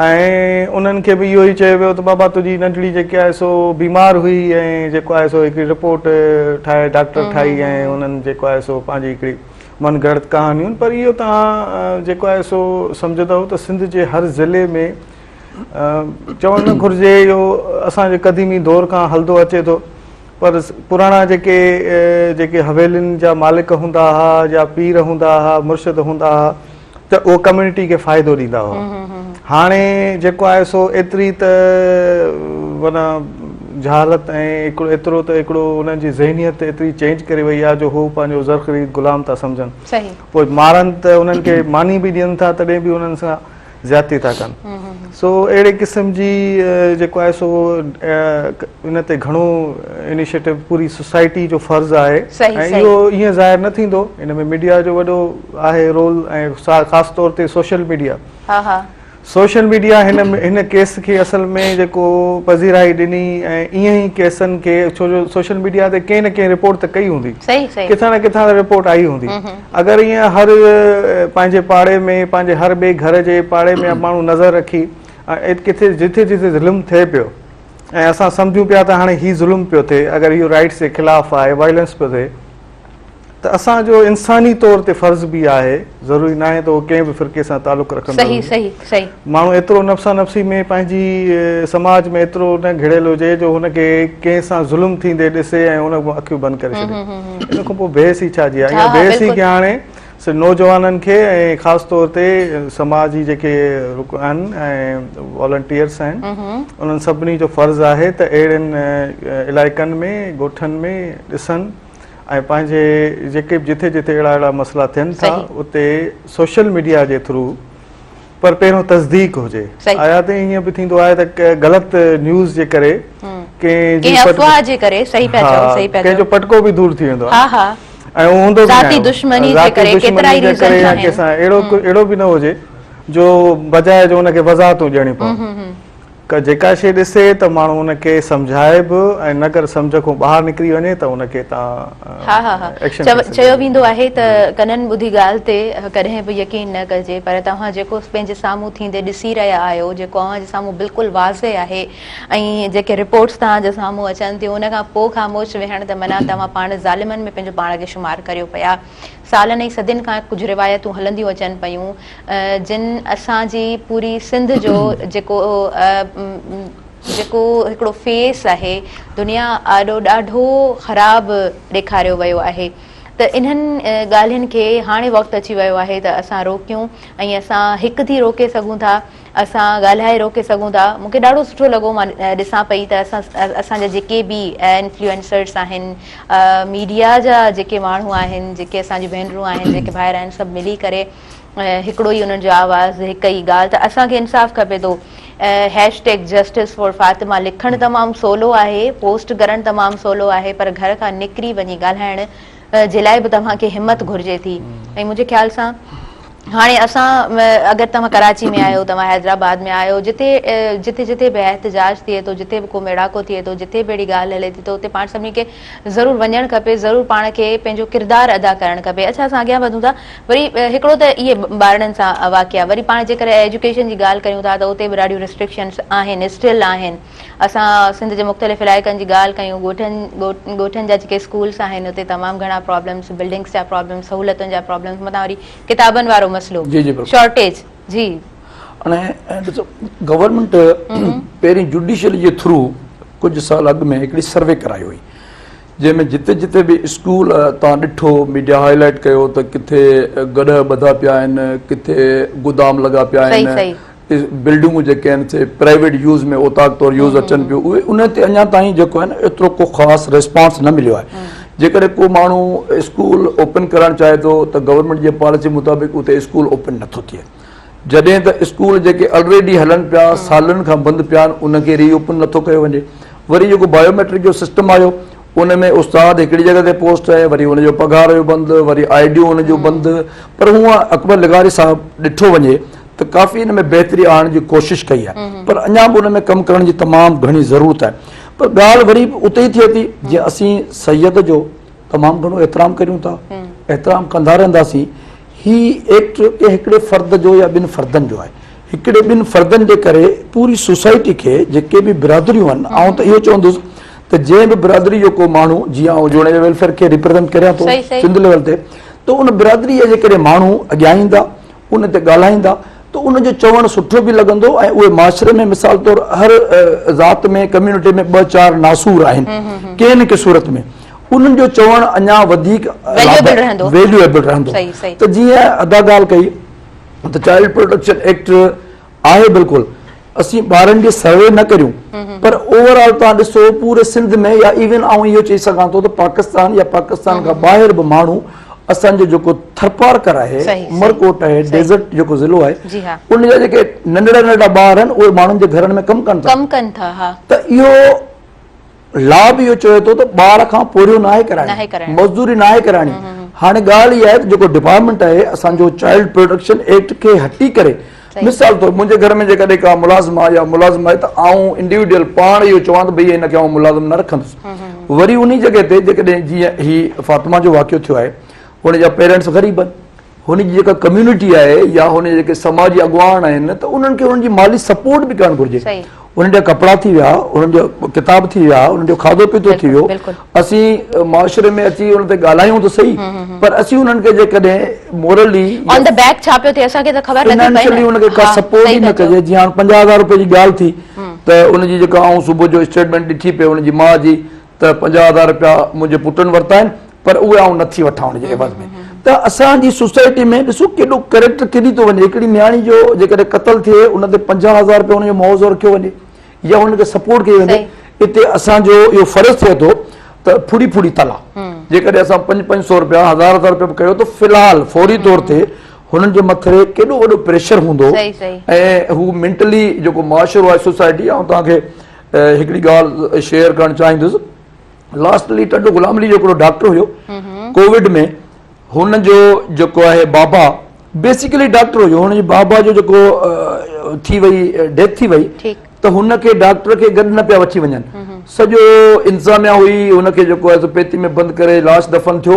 ऐं उन्हनि खे बि इहो ई चयो वियो त बाबा तुंहिंजी नंढड़ी जेकी आहे सो बीमार हुई ऐं जेको आहे सो हिकिड़ी रिपोर्ट ठाहे डॉक्टर ठाही ऐं उन्हनि जेको आहे सो पंहिंजी हिकिड़ी मनगढ़ंत कहानियूं। पर इहो तव्हां जेको आहे सो सम्झंदव त सिंध जे हर ज़िले में चवणु न घुरिजे, इहो असांजे क़दीमी दौर खां हलंदो अचे थो, पर पुराणा जेके हवेलियुनि जा मालिक हूंदा हुआ या पीर हूंदा हुआ, मुर्शिद हूंदा हुआ, त उहो कम्यूनिटी खे फ़ाइदो ॾींदा हुआ। हाणे जेको आहे सो एतिरी त माना जहालत ऐं एतिरो त हिकिड़ो उन्हनि जी ज़हनियत एतिरी चेंज करे वई आहे जो हू पंहिंजो ज़रख़रीद गुलाम था सम्झनि, पोइ मारनि त उन्हनि खे मानी बि ॾियनि था, तॾहिं बि उन्हनि सां ज़्यादती था कनि। सो अहिड़े क़िस्म जी जेको आहे सो इन ते घणो इनिशिएटिव पूरी सोसाइटी जो फ़र्ज़ु आहे, ऐं इहो ईअं ज़ाहिर न थींदो, इन में मीडिया जो वॾो आहे रोल, ऐं ख़ासि तौर ते सोशल मीडिया। सोशल मीडिया हिन केस खे असल में जेको पज़ीराई ॾिनी ऐं ईअं ई केसनि खे, छो जो सोशल मीडिया ते कंहिं न कंहिं रिपोर्ट त कई हूंदी, किथां न किथां रिपोर्ट आई हूंदी। अगरि ईअं हर पंहिंजे पाड़े में, पंहिंजे हर ॿिए घर जे पाड़े में माण्हू नज़र रखी किथे जिथे जिथे ज़ुल्म थिए पियो ऐं असां सम्झूं पिया त हाणे हीउ ज़ुल्म पियो थिए, अगरि इहो राइट्स जे ख़िलाफ़ु आहे, वायलेंस पियो थिए, त असांजो इंसानी तौर ते फ़र्ज़ बि आहे, ज़रूरी न आहे त उहो कंहिं बि फ़िरके सां तालुक़ु रखंदो। माण्हू एतिरो नफ़्सा नफ़्सी में पंहिंजी समाज में एतिरो न घिड़ियल हुजे जो हुनखे कंहिं सां ज़ुल्म थींदे ॾिसे ऐं उन अखियूं बंदि करे छॾे। इन खां पोइ बहस ई छा जी आहे, इहा बहस ई की हाणे सिर्फ़ु नौजवाननि खे ऐं ख़ासि तौर ते समाजी जेके आहिनि ऐं वॉलंटियर्स आहिनि, उन्हनि सभिनी जो फ़र्ज़ु आहे त अहिड़नि इलाइक़नि में, ॻोठनि में ॾिसनि ऐं पंहिंजे जेके जिथे जिथे अहिड़ा मसइला थियनि था उते सोशल मीडिया जे थ्रू, पर पहिरियों तस्दीक हुजे। आया त ईअं बि थींदो आहे त ग़लति न्यूज़ जे करे कंहिंजो पटको बि दूर थी वेंदो आहे ऐं हूंदो अहिड़ो बि न हुजे जो बजाए जो हुनखे वज़ाहतूं ॾियणी पवनि। जेका शइ ॾिसे त माण्हू हुनखे सम्झाए बि ऐं नगर सम्झ खां ॿाहिरि निकिरी वञे त हुनखे तव्हां चयो वेंदो आहे त कननि ॿुधी ॻाल्हि ते कॾहिं बि यकीन न कजे, पर तव्हां जेको पंहिंजे साम्हूं थींदे ॾिसी रहिया आहियो, जेको तव्हांजे साम्हूं बिल्कुलु वाज़े आहे ऐं जेके रिपोर्ट्स तव्हांजे साम्हूं अचनि थियूं उन खां पोइ ख़ामोश वेहण त माना तव्हां पाण ज़ालिमनि में पंहिंजो पाण खे शुमार करियो पिया। सालनि ऐं सदियुनि खां कुझु रिवायतूं हलंदियूं अचनि पियूं जिन असांजी पूरी सिंध जो जेको हिकिड़ो फेस आहे दुनिया ॾाढो ख़राबु ॾेखारियो वियो आहे। त इन्हनि ॻाल्हियुनि खे हाणे वक़्तु अची वियो आहे त असां रोकियूं ऐं असां हिकु थी रोके सघूं था, असां ॻाल्हाए रोके सघूं था। मूंखे ॾाढो सुठो लॻो, मां ॾिसां पई त असांजा जेके बि इन्फ्लुएंसर्स आहिनि, मीडिया जा जेके माण्हू आहिनि, जेके असांजी भेनरूं आहिनि, जेके ॿाहिरि आहिनि, सभु मिली करे हिकिड़ो ई उन्हनि जो आवाज़ु, हिकु ई ॻाल्हि त असांखे इंसाफ़ खपे थो। हैशटैग जस्टिस फॉर फातिमा लिखणु तमामु सवलो आहे, पोस्ट करणु तमामु सवलो आहे, पर घर खां निकिरी वञी ॻाल्हाइण जे लाइ बि तव्हांखे हिमत घुरिजे थी। ऐं मुंहिंजे ख़्याल सां हाणे असां अगरि तव्हां कराची में आहियो, तव्हां हैदराबाद में आहियो, जिथे जिथे बि एहतजाज थिए थो, जिथे बि को मेड़ाको थिए थो, जिथे बि अहिड़ी ॻाल्हि हले थी, त उते पाण सभिनी खे ज़रूरु वञणु खपे, ज़रूरु पाण खे पंहिंजो किरदारु अदा करणु खपे। अच्छा, असां अॻियां वधूं था, वरी हिकिड़ो त इहे ॿारनि सां वाक़िया, वरी पाण जेकर एजुकेशन जी ॻाल्हि कयूं था त उते बि ॾाढियूं रिस्ट्रिक्शन्स आहिनि, स्टिल आहिनि। असां सिंध जे मुख़्तलिफ़ इलाइक़नि जी ॻाल्हि कयूं, ॻोठनि जा जेके स्कूल्स आहिनि उते तमामु घणा प्रॉब्लम्स, बिल्डिंग्स जा प्रॉब्लम्स, सहूलियतुनि जा प्रॉब्लम्स, मथां वरी किताबनि वारो मसलो, शॉर्टेज जी। हाणे ॾिसो, गवर्नमेंट पहिरीं जुडिशियल जे थ्रू कुझु साल अॻु में हिकिड़ी सर्वे कराई हुई, जंहिंमें जिते जिते बि स्कूल तव्हां ॾिठो, मीडिया हाईलाइट कयो त किथे गॾ ॿधा पिया आहिनि, किथे गोदाम लॻा पिया आहिनि, बिल्डिंगूं जेके आहिनि से प्राइवेट यूज़ में ओताक तौरु यूज़ अचनि पियूं, उहे उन ते अञा ताईं जेको आहे न एतिरो को ख़ासि रिस्पॉन्स न मिलियो आहे। जेकॾहिं को माण्हू स्कूल ओपन करणु चाहे थो त गवर्नमेंट जे पॉलिसी मुताबिक़ उते स्कूल ओपन नथो थिए, जॾहिं त स्कूल जेके ऑलरेडी हलनि पिया, सालनि खां बंदि पिया आहिनि, उनखे रीओपन नथो कयो वञे। वरी जेको बायोमेट्रिक जो सिस्टम आयो, उन में उस्ताद हिकिड़ी जॻह ते पोस्ट आहे, वरी हुनजो पघार जो बंदि, वरी आईडियो हुनजो बंदि, पर हूअं अकबर लिगारी साहिबु ॾिठो वञे त काफ़ी हिन में बहितरी आणण जी कोशिशि कई आहे, पर अञा बि हुन में कमु करण जी तमामु घणी ज़रूरत आहे। पर ॻाल्हि वरी उते ई थिए थी, जीअं असीं सैयद जो तमामु घणो एतिराम करियूं था, एतिराम कंदा रहंदासीं। हीउ एक्ट के हिकिड़े फ़र्द जो या ॿिनि फ़र्दनि जो आहे, हिकिड़े ॿिनि फ़र्दनि जे करे पूरी सोसाइटी खे, जेके बि बिरादरियूं आहिनि, आउं त इहो चवंदुसि त जंहिं बि बिरादरी जो को माण्हू, जीअं आउं जोड़े वेलफेयर खे रिप्रेज़ेंट करियां थो सिंध लेवल ते, त उन बिरादरीअ जे जेकॾहिं माण्हू अॻियां ईंदा, उन ते ॻाल्हाईंदा, त उनजो चवणु सुठो बि लॻंदो ऐं उहे माशरे में मिसाल तौरु हर ज़ात में, कम्यूनिटी में 2-4 नासूर आहिनि कंहिं न कंहिं सूरत में, उन्हनि जो चवणु अञा वधीक वैल्यूएबल रहंदो। त जीअं अदा ॻाल्हि कई त चाइल्ड प्रोटेक्शन एक्ट आहे, बिल्कुलु असीं ॿारनि जी सर्वे न करियूं, पर ओवरऑल तव्हां ॾिसो पूरे सिंध में, या इवन आउं इहो चई सघां थो त पाकिस्तान या पाकिस्तान खां ॿाहिरि बि माण्हू, असांजो जेको थरपारकर आहे, उमरकोट आहे, डेज़र्ट जेको ज़िलो आहे, उन जा जेके नंढड़ा नंढड़ा ॿार आहिनि, उहे माण्हुनि जे घरनि में कमु कनि था। त इहो लाभ इहो चवे थो त ॿार खां पोरियो न आहे कराइणी, मज़दूरी न आहे कराइणी। हाणे ॻाल्हि इहा आहे त जेको डिपार्टमेंट आहे असांजो चाइल्ड प्रोटेक्शन एक्ट खे हटी करे मिसाल तौर मुंहिंजे घर में जेकॾहिं का मुलाज़िम आहे या मुलाज़िम आहे त आऊं इंडिविजुअल पाण इहो चवां त भई हिनखे आऊं मुलाज़िम न रखंदुसि। वरी उन जॻह ते जेकॾहिं जीअं ही फातिमा जो वाक़ियो थियो आहे, हुनजा पेरेंट्स ग़रीब आहिनि, हुनजी जेका कम्युनिटी आहे या हुन जेके समाजी अॻुवान आहिनि त उन्हनि खे हुनजी माली सपोर्ट बि करणु घुरिजे। उन्हनि जा कपिड़ा थी विया, उन्हनि जो किताब थी विया, उन्हनि जो खाधो पीतो थी वियो, असीं मुआशिरे में अची उन ते ॻाल्हायूं त सही, पर असीं उन्हनि खे जेकॾहिं मोरली ऑन द बैक छा पियो थिए असांखे त ख़बर नथी पए फाइनेंशियली उनखे का सपोर्ट ई न कजे। जीअं हाणे 50,000 रुपए जी ॻाल्हि थी त उनजी जेका आऊं सुबुह जो स्टेटमेंट ॾिठी पे उनजी माउ जी त 50,000 रुपया मुंहिंजे पुटनि वरिता आहिनि, पर उहे आऊं नथी वठां उनजे एवज़ में। त असांजी सोसाइटी में ॾिसो केॾो कैरेक्टर किरी थो वञे। हिकिड़ी नियाणी जो जेकॾहिं क़तल थिए उन ते 50,000 रुपया उनजो मुआवज़ो रखियो वञे या हुनखे सपोर्ट कई वञे। हिते असांजो इहो फ़र्ज़ु थिए थो त फुड़ी फुड़ी तला जेकॾहिं असां 500 रुपया 1000 रुपया कयो त फ़िलहाल फौरी तौर ते हुननि जे मथे केॾो वॾो प्रेशर हूंदो ऐं हू मेंटली जेको मुआशिरो आहे सोसाइटी। ऐं तव्हांखे हिकिड़ी ॻाल्हि शेयर करणु चाहींदुसि। लास्टली टड्डू गुलाम अली जो हिकिड़ो डॉक्टर हुयो कोविड में, हुनजो जेको आहे बाबा बेसिकली डॉक्टर हुयो, हुनजी बाबा जो जेको थी वई डेथ थी वई त हुनखे डॉक्टर खे गॾु न पिया वठी वञनि, सॼो इंतज़ामिया हुई, हुनखे जेको आहे पेती में बंदि करे लाश दफ़न थियो।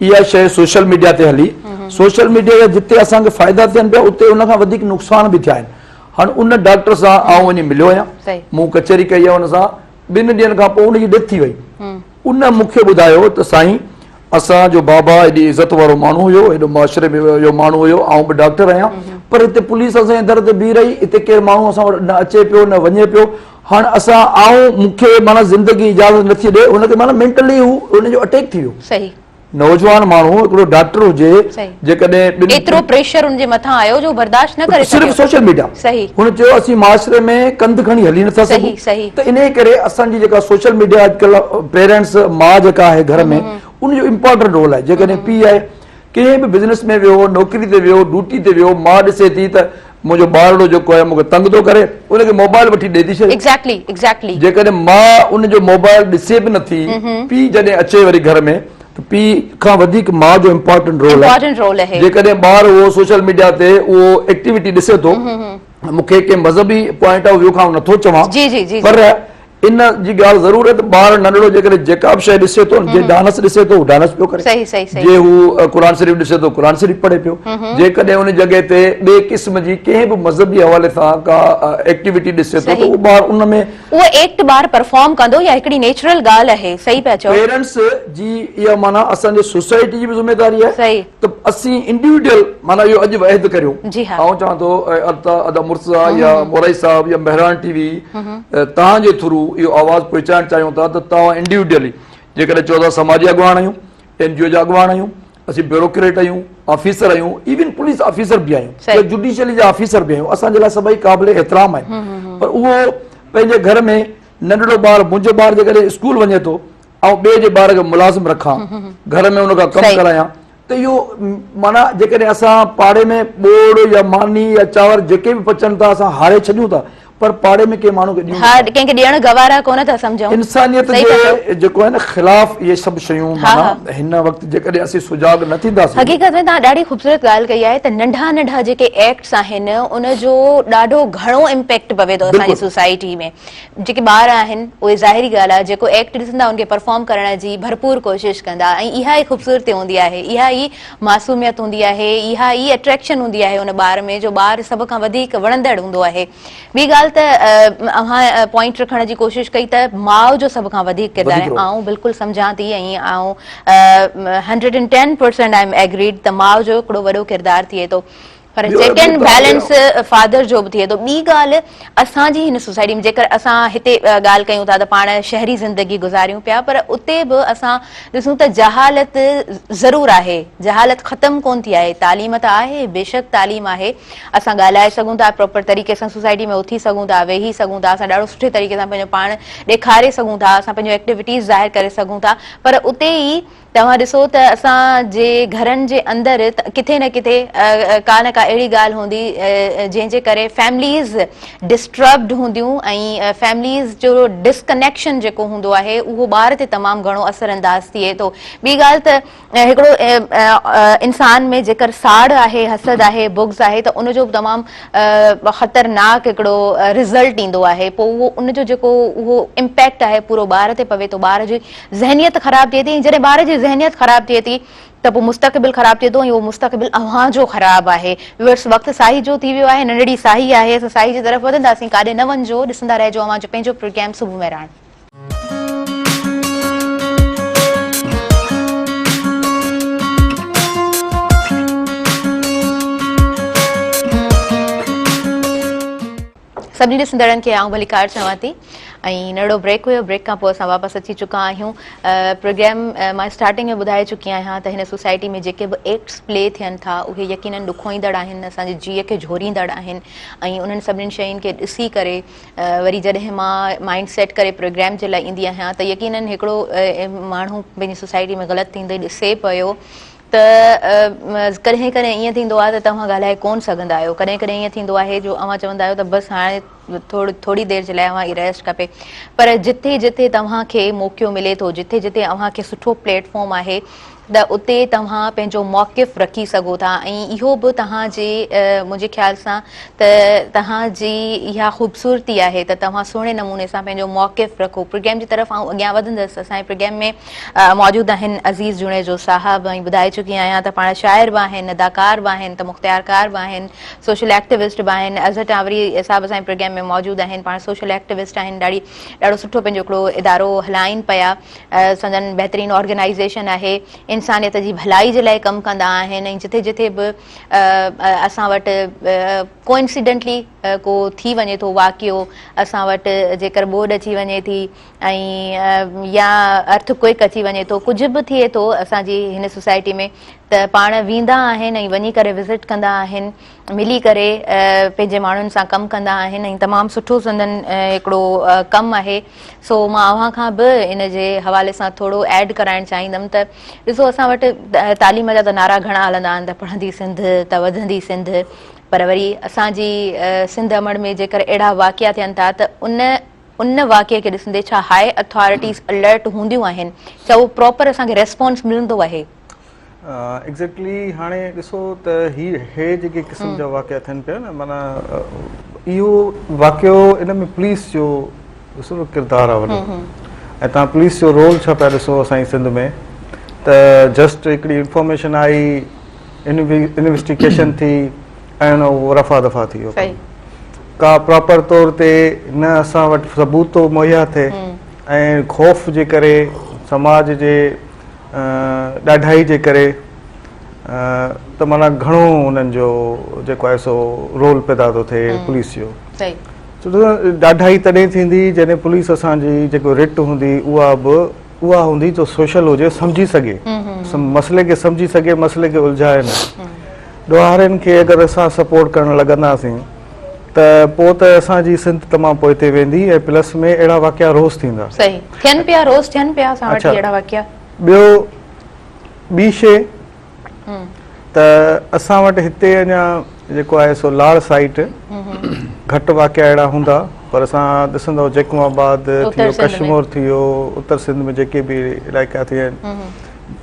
इहा शइ सोशल मीडिया ते हली। सोशल मीडिया जा जिते असांखे फ़ाइदा थियनि पिया उते उन खां वधीक नुक़सान बि थिया आहिनि। हाणे उन डॉक्टर सां आउं वञी मिलियो आहियां, मूं कचहरी कई आहे हुन सां, 2 ॾींहंनि खां पोइ उनजी डेथ थी वई। उन मूंखे ॿुधायो त साईं असांजो बाबा एॾी इज़त वारो माण्हू हुयो, एॾो मुआशिरे में जो माण्हू हुयो, आउं बि डॉक्टर आहियां, पर हिते पुलिस असांजे दर ते बीह रही, हिते केरु माण्हू असां वटि न अचे पियो न वञे पियो। हाणे असां आऊं मूंखे माना ज़िंदगी इजाज़त नथी ॾे, हुनखे माना मेंटली हू हुनजो अटैक थी वियो। सही नौजवान माण्हू हिकिड़ो डॉक्टर हुजे जेकॾहिं एतिरो प्रेशर उनजे मथां आयो जो बर्दाश्त न करे सघियो, सिर्फ़ सोशल मीडिया। सही हुन चयो असीं मुआशिरे में कंध खणी हली नथा सघूं, त इन करे असांजी जेका सोशल मीडिया अॼुकल्ह पेरेंट्स माउ जेका आहे घर में उनजो इम्पोर्टेंट रोल आहे। जेकॾहिं पीउ आहे कंहिं बि बिज़नेस में वियो, नौकिरी ते वियो, ड्यूटी ते वियो, माउ ॾिसे थी त मुंहिंजो ॿारड़ो जेको आहे मूंखे तंग थो करे, उनखे मोबाइल वठी ॾेई थी छॾे। एग्ज़ैक्टली जेकॾहिं माउ उनजो मोबाइल ॾिसे बि नथी, पीउ जॾहिं अचे वरी घर में त पीउ खां वधीक माउ जो इम्पोर्टेंट रोल आहे। जेकॾहिं ॿार उहो सोशल मीडिया ते उहो एक्टिविटी ॾिसे थो, मूंखे कंहिं मज़हबी पॉइंट ऑफ व्यू खां नथो चवां, पर इन जी ॻाल्हि ज़रूर आहे त ॿार नंढड़ो जेकॾहिं जेका बि शइ ॾिसे थो, जे डांस ॾिसे थो डांस पियो करे, जे हू क़ुरान शरीफ़ ॾिसे थो क़ुरान शरीफ़ पढ़े पियो, जेकॾहिं उन जॻह ते ॿिए क़िस्म जी कंहिं बि मज़हबी हवाले सां का एक्टिविटी ॾिसे थो त उहो ॿार उन में उहो एक्ट ॿार परफॉर्म कंदो या हिकिड़ी नेचुरल ॻाल्हि आहे। सही पिया चओ। पेरेंट्स जी इहा माना असांजे सोसाइटी जी बि ज़िमेदारी आहे त असीं इंडिविजुअल माना इहो अॼु वहद करियूं। आउं चवां थो अदा मुर्सा या मोराई साहब या मेहरान टीवी तव्हांजे थ्रू इहो आवाज़ पहुचाइण चाहियूं था त तव्हां इंडिविजुअली जेकॾहिं चओ था समाजी अॻुवान आहियूं, NGO जा अॻुवान आहियूं, असीं ब्यूरोक्रेट आहियूं, ऑफिसर आहियूं, इवन पुलिस ऑफिसर बि आहियूं, जुडिशियली जा ऑफिसर बि आहियूं, असांजे लाइ सभई क़ाबिल एतिराम आहिनि। पर उहो पंहिंजे घर में नंढड़ो ॿार, मुंहिंजो ॿार जेकॾहिं स्कूल वञे थो ऐं ॿिए जे ॿार खे मुलाज़िम रखां, घर में हुनखां कमु करायां, त इहो माना जेकॾहिं असां पाड़े में ॿोड़ या मानी या चांवर जेके बि पचनि था असां हारे छॾियूं था, पर पाड़े में कंहिं माण्हू खे कंहिंखे ॾियण गवारा कोन था सम्झूं। इंसानियत जे जेको आहे न ख़िलाफ़ इहे सभु शयूं माना हिन वक़्तु जेकॾहिं असीं सुजाग न थींदासीं। हक़ीक़त में तव्हां ॾाढी ख़ूबसूरत ॻाल्हि कई आहे त नंढा नंढा जेके एक्ट्स आहिनि उनजो ॾाढो घणो इम्पैक्ट पवे थो असांजी सोसाइटी में। जेके ॿार आहिनि उहे ज़ाहिरी ॻाल्हि आहे जेको एक्ट ॾिसंदा उनखे परफॉर्म करण जी भरपूर कोशिशि कंदा, ऐं इहा ई ख़ूबसूरती हूंदी आहे, इहा ई मासूमियत हूंदी आहे, इहा ई अट्रैक्शन हूंदी आहे उन ॿार में जो ॿार सभ खां वधीक वणंदड़ हूंदो आहे। ॿी ॻाल्हि अव्हां पॉइंट रखण जी कोशिश कई त माउ जो सभ खां वधीक किरदार आहे। आऊं बिल्कुलु सम्झां थी ऐं आऊं 110% आई एम एग्रीड त माउ जो हिकिड़ो वॾो किरदार थिए थो, पर चेक एंड बैलेंस फादर जो बि थिए थो। ॿी ॻाल्हि असांजी हिन सोसाइटी में जेकर असां हिते ॻाल्हि कयूं था त पाण शहरी ज़िंदगी गुज़ारियूं पिया, पर उते बि असां ॾिसूं त जहालत ज़रूरु आहे, जहालत ख़तमु कोन थी आहे। तालीम त आहे, बेशक तालीम आहे, असां ॻाल्हाए सघूं था, प्रॉपर तरीक़े सां सोसाइटी में उथी सघूं था, वेही सघूं था, असां ॾाढो सुठे तरीक़े सां पंहिंजो पाण ॾेखारे सघूं था, असां पंहिंजो एक्टिविटीज़ ज़ाहिर करे सघूं था, पर उते ई तव्हां ॾिसो त असांजे घरनि जे अंदरि किथे न किथे का न का अहिड़ी ॻाल्हि हूंदी जंहिंजे करे फैमिलीज़ डिस्टर्ब्ड हूंदियूं ऐं फैमिलीज़ जो डिस्कनेक्शन जेको हूंदो आहे उहो ॿार ते तमामु घणो असरअंदाज़ थिए थो। ॿी ॻाल्हि त हिकिड़ो इंसान में जेकर साड़ आहे, हसद आहे, बुग़्ज़ आहे त उनजो तमामु ख़तरनाक हिकिड़ो रिज़ल्ट ईंदो आहे। पोइ उहो उनजो जेको उहो इम्पैक्ट आहे पूरो ॿार ते पवे थो, ॿार जी ज़हनियत ख़राबु थिए थी। जॾहिं ॿार जी ज़हनियत ख़राबु थिए थी त पोइ मुस्तक़बिल ख़राबु थिए थो ऐं उहो मुस्तक़बिल अव्हां जो ख़राबु आहे। वक़्तु साही जो थी वियो आहे, नंढड़ी साही आहे, असां साही जी तरफ़ वधंदासीं, काॾे न वञिजो, ॾिसंदा रहिजो अव्हां जो पंहिंजो प्रोग्राम सुबुह में राण। सभिनी ॾिसंदड़नि खे आऊं भलीकार चवां थी ऐं नंढो ब्रेक हुयो, ब्रेक खां पोइ असां वापसि अची चुका आहियूं। प्रोग्राम मां स्टार्टिंग में ॿुधाए चुकी आहियां त हिन सोसाइटी में जेके बि एक्ट्स प्ले थियनि था उहे यकीनन ॾुखोईंदड़ आहिनि, असांजे जीअ खे झोरींदड़ आहिनि ऐं उन्हनि सभिनीनि शयुनि खे ॾिसी करे वरी जॾहिं मां माइंड सेट करे प्रोग्राम जे लाइ ईंदी आहियां त यकीनन हिकिड़ो माण्हू पंहिंजी सोसाइटी में ग़लति थींदे ॾिसे पियो त कॾहिं कॾहिं ईअं थींदो आहे त तव्हां ॻाल्हाए कोन सघंदा आहियो। कॾहिं कॾहिं ईअं थींदो आहे जो अव्हां चवंदा आहियो त बसि हाणे थोड़ी देरि जे लाइ अव्हां जी रेस्ट खपे, पर जिथे जिथे तव्हांखे मौक़ो मिले थो, जिथे जिथे अव्हांखे सुठो प्लेटफॉर्म आहे त उते तव्हां पंहिंजो मौक़िफ़ रखी सघो था ऐं इहो बि तव्हांजे मुंहिंजे ख़्याल सां त तव्हांजी इहा ख़ूबसूरती आहे त तव्हां सुहिणे नमूने सां पंहिंजो मौक़िफ़ रखो। प्रोग्राम जी तरफ़ आऊं अॻियां वधंदसि। असांजे प्रोग्राम में मौजूदु आहिनि अज़ीज़ जुनेजो साहब ऐं ॿुधाए चुकी आहियां त पाण शाइर बि आहिनि, अदाकार बि आहिनि, त मुख़्तियारकार बि आहिनि, सोशल एक्टिविस्ट बि आहिनि। अज़हर टावरी साहब असांजे प्रोग्राम में मौजूदु आहिनि, पाण सोशल एक्टिविस्ट आहिनि, ॾाढो सुठो पंहिंजो हिकिड़ो इदारो हलाइनि पिया। संदन बहितरीनु ऑर्गेनाइज़ेशन आहे, इंसानियत जी भलाई जे लाइ कमु कंदा आहिनि ऐं जिथे जिथे बि असां वटि कोइंसिडेंटली को थी वञे थो वाक़ियो, असां वटि जेकर ॿोॾि अची वञे थी ऐं या अर्थक्वेक अची वञे थो, कुझु बि थिए थो असांजी हिन सोसाइटी में त पाण वेंदा आहिनि ऐं वञी करे विज़िट कंदा आहिनि, मिली करे पंहिंजे माण्हुनि सां कमु कंदा आहिनि ऐं तमामु सुठो संदन हिकिड़ो कमु आहे। सो मां अव्हां खां बि इन जे हवाले सां थोरो ऐड कराइणु चाहींदमि त ॾिसो असां वटि तालीम जा त नारा घणा हलंदा आहिनि त पढ़ंदी सिंध त वधंदी सिंध, पर वरी असांजी सिंध अमड़ में जेकर अहिड़ा वाक़िया थियनि था त उन वाक़िए खे ॾिसंदे छा हाई अथॉरिटीज़ अलर्ट हूंदियूं आहिनि, छा उहो प्रॉपर असांखे रेस्पॉन्स मिलंदो आहे? एग्ज़ैक्टली हाणे ॾिसो त हे जेके क़िस्म जा वाक़िया थियनि पिया न, माना इहो वाक़ियो इन में पुलिस जो ॾिसो न किरदारु आहे वॾो, ऐं तव्हां पुलिस जो रोल छा पिया ॾिसो असांजी सिंध में त जस्ट हिकिड़ी इंफॉर्मेशन आई, इन्वेस्टिगेशन थी ऐं उहो रफ़ा दफ़ा थी वियो, का प्रॉपर तौर ते न असां वटि सबूत मुहैया थिए ऐं ख़ौफ़ जे करे, समाज जे ॾाढाई जे करे त माना घणो उन्हनि जो जेको आहे सो रोल पैदा थो थिए पुलिस जो। ॾाढाई तॾहिं थींदी जॾहिं पुलिस असांजी जेको रिट हूंदी उहा हूंदी जो सोशल हुजे, सम्झी सघे, मसइले खे सम्झी सघे, मसइले खे उलझाए न। ॾोहारनि खे अगरि असां सपोर्ट करणु लॻंदासीं त पोइ त असांजी सिंध तमामु पोइते वेंदी ऐं प्लस में अहिड़ा वाक़िया रोज़ थींदा। ॿियो ॿी शइ त असां वटि हिते अञा जेको आहे सो लाड़ साइट घटि वाक़िया अहिड़ा हूंदा, पर असां ॾिसंदव जैकुमाबाद थी वियो, कश्मीर थी वियो, उत्तर सिंध में जेके बि इलाइक़ा थिया आहिनि,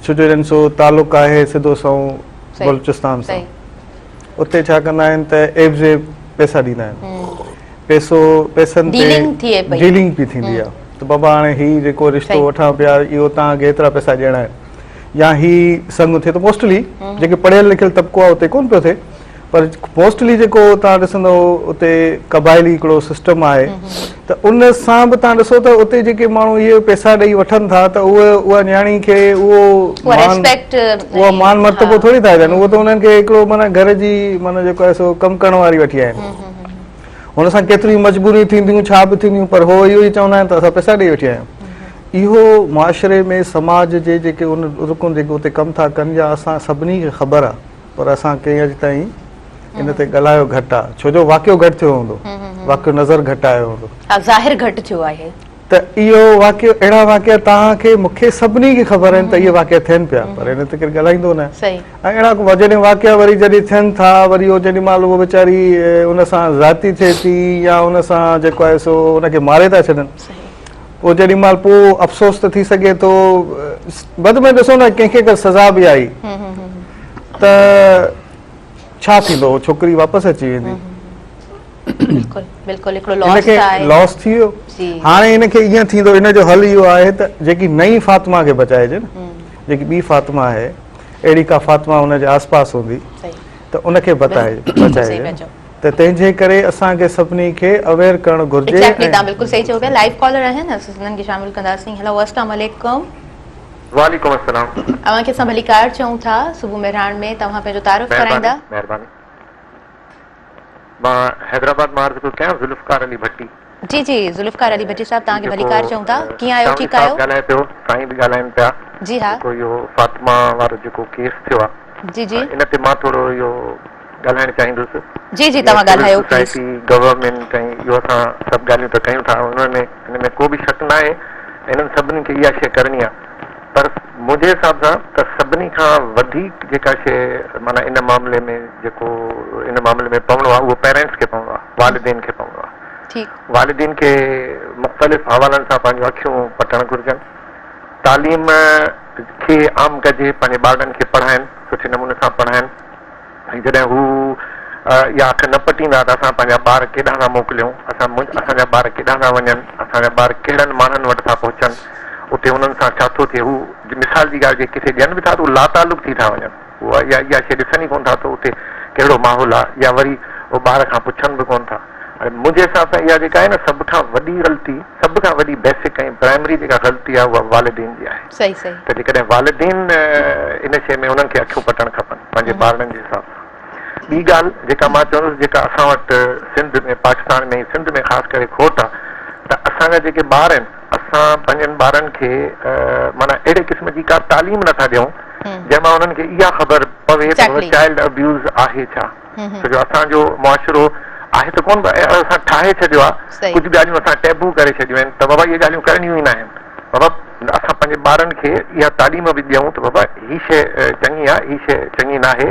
छो जो जन सो तालुक आहे सिधो सऊं बलूचिस्तान सां, उते छा कंदा आहिनि त एब्ज़े पैसा ॾींदा आहिनि, पैसनि ते डीलिंग बि थींदी आहे त बाबा हाणे हीउ जेको रिश्तो वठां पिया इहो तव्हांखे एतिरा पैसा ॾियणा आहिनि, या हीउ संग थिए त मोस्टली जेके पढ़ियल लिखियल तबिको आहे उते कोन पियो थिए, पर मोस्टली जेको तव्हां ॾिसंदव उते क़बाइली हिकिड़ो सिस्टम आहे त उन सां बि तव्हां ॾिसो त उते जेके माण्हू इहे पैसा ॾेई वठनि था त उहा न्याणी खे उहो मान मर्तबो थोरी था ॾियनि, उहो त उन्हनि खे हिकिड़ो माना घर जी माना जेको आहे सो कमु करण वारी वठी आहिनि, हुन सां केतिरियूं मजबूरियूं थींदियूं छा बि थींदियूं, पर हो इहो ई चवंदा आहिनि त असां पैसा ॾेई वठी आया आहियूं। इहो मुआशिरे में समाज जे जेके उन रुकन जेके उते कमु था कनि या असां सभिनी खे ख़बर आहे, पर असां कंहिं अॼु ताईं इन ते ॻाल्हायो घटि आहे, छो जो वाक़ियो घटि थियो हूंदो, वाक़ियो नज़र घटि आयो हूंदो, ज़ाहिर घटि थियो आहे, त इहो वाक़ियो अहिड़ा वाक़िया तव्हांखे मूंखे सभिनी खे ख़बर आहिनि त इहे वाक़िया थियनि पिया पर हिन ते केरु ॻाल्हाईंदो न ऐं अहिड़ा जॾहिं वाक़िया वरी जॾहिं थियनि था वरी उहो जेॾी महिल उहो वीचारी उन सां ज़ाती थिए थी या उन सां जेको आहे सो उनखे मारे था छॾनि पोइ जेॾी महिल पोइ अफ़सोस त थी सघे थो वधि में ॾिसो न कंहिंखे का सज़ा बि आई त छा थींदो छोकिरी वापसि अची वेंदी लॉस थी वियो हाणे हिनखे ईअं थींदो हिनजो हल इहो आहे त जेकी नई फातिमा खे बचाइजे न जेकी ॿी फातिमा आहे अहिड़ी का फातिमा हुनजे आस पास हूंदी त उनखे बचाइजे त तंहिंजे करे असांखे सभिनी खे अवेयर करणु घुर्जे तव्हां बिल्कुलु सही चओ पिया लाइव कॉलर आहिनि असां उन्हनि खे शामिल कंदासीं हेलो अस्सलाम वालेकुम वालेकुम अस्सलाम तव्हांखे असां भलीकार चऊं था सुबुह मेहरान में तव्हां पंहिंजो तारीफ़ कराईंदा महिरबानी मां हैदराबाद मां अर्ज़ु कयां ज़ुल्फ़कार अली भट्टी जी जी ज़ुल्फ़कार अली भट्टी साहब तव्हांखे भलीकार चऊं था कीअं आहियो ठीकु आहियो ॻाल्हाए पियो साईं बि ॻाल्हाइनि पिया जी हा इहो फातिमा वारो जेको केस थियो आहे जी जी इन ते मां थोरो इहो ॻाल्हाइणु चाहींदुसि जी जी तव्हां ॻाल्हायो सोसाइटी गवर्नमेंट ऐं इहो असां सभु ॻाल्हियूं त कयूं था उनमें हिन में को बि शक न आहे हिननि सभिनी खे इहा शइ करणी आहे पर मुंहिंजे हिसाब सां त सभिनी खां वधीक जेका शइ माना इन मामले में जेको इन मामले में पवणो आहे उहो पेरेंट्स खे पवणो आहे वालिदैन खे पवणो आहे वालिदैन खे मुख़्तलिफ़ हवालनि सां पंहिंजूं अखियूं पटणु घुरिजनि तालीम खे आम कजे पंहिंजे ॿारनि खे पढ़ाइनि सुठे नमूने सां पढ़ाइनि ऐं जॾहिं हू या अखि न पटींदा त असां पंहिंजा ॿार केॾां था मोकिलियूं असांजा ॿार केॾां था वञनि असांजा ॿार कहिड़नि माण्हुनि वटि था पहुचनि उते उन्हनि सां छा थो थिए हू मिसाल जी ॻाल्हि जे किथे ॾियनि बि था त उहे लातालुक थी था वञनि उहा इहा शइ ॾिसनि ई कोन था त उते कहिड़ो माहौल आहे या वरी उहो ॿार खां पुछनि बि कोन था ऐं मुंहिंजे हिसाब सां इहा जेका आहे न सभ खां वॾी ग़लती सभ खां वॾी बेसिक ऐं प्राइमरी जेका ग़लती आहे उहा वालिदैन जी आहे त जेकॾहिं वालिदैन इन शइ में उन्हनि खे अखियूं पटणु खपनि पंहिंजे ॿारनि जे हिसाब सां ॿी ॻाल्हि जेका मां चवंदुसि जेका असां वटि सिंध में पाकिस्तान में सिंध में ख़ासि करे खोट आहे त असांजा जेके ॿार आहिनि असां पंहिंजनि ॿारनि खे माना अहिड़े क़िस्म जी का तालीम नथा ॾियूं जंहिंमां उन्हनि खे इहा ख़बर पवे त चाइल्ड अब्यूज़ आहे छा छो जो असांजो मुआशिरो आहे त कोन असां ठाहे छॾियो आहे कुझु ॻाल्हियूं असां टैबू करे छॾियूं आहिनि त बाबा इहे ॻाल्हियूं करणियूं ई न आहिनि बाबा असां पंहिंजे ॿारनि खे इहा तालीम बि ॾियूं त बाबा हीअ शइ चङी आहे हीअ शइ चङी न आहे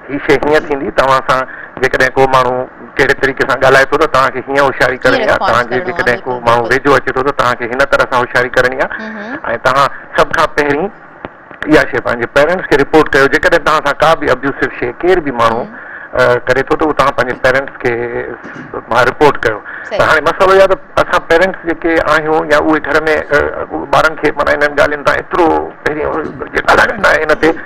हीअ शइ हीअं थींदी तव्हां सां जेकॾहिं को माण्हू कहिड़े तरीक़े सां ॻाल्हाए थो त तव्हांखे हीअं होशियारी करणी आहे तव्हांजे जेकॾहिं को माण्हू वेझो अचे थो त तव्हांखे हिन तरह सां होशियारी करणी आहे ऐं तव्हां सभ खां पहिरीं इहा शइ पंहिंजे पेरेंट्स खे रिपोर्ट कयो जेकॾहिं तव्हां सां का बि अब्यूसिव शइ केर बि माण्हू करे थो त उहो तव्हां पंहिंजे पेरेंट्स खे रिपोर्ट कयो त हाणे मसइलो इहो आहे त असां पेरेंट्स जेके आहियूं या उहे घर में ॿारनि खे माना इन्हनि ॻाल्हियुनि तां एतिरो पहिरीं ॻाल्हाईंदा आहिनि हिन ते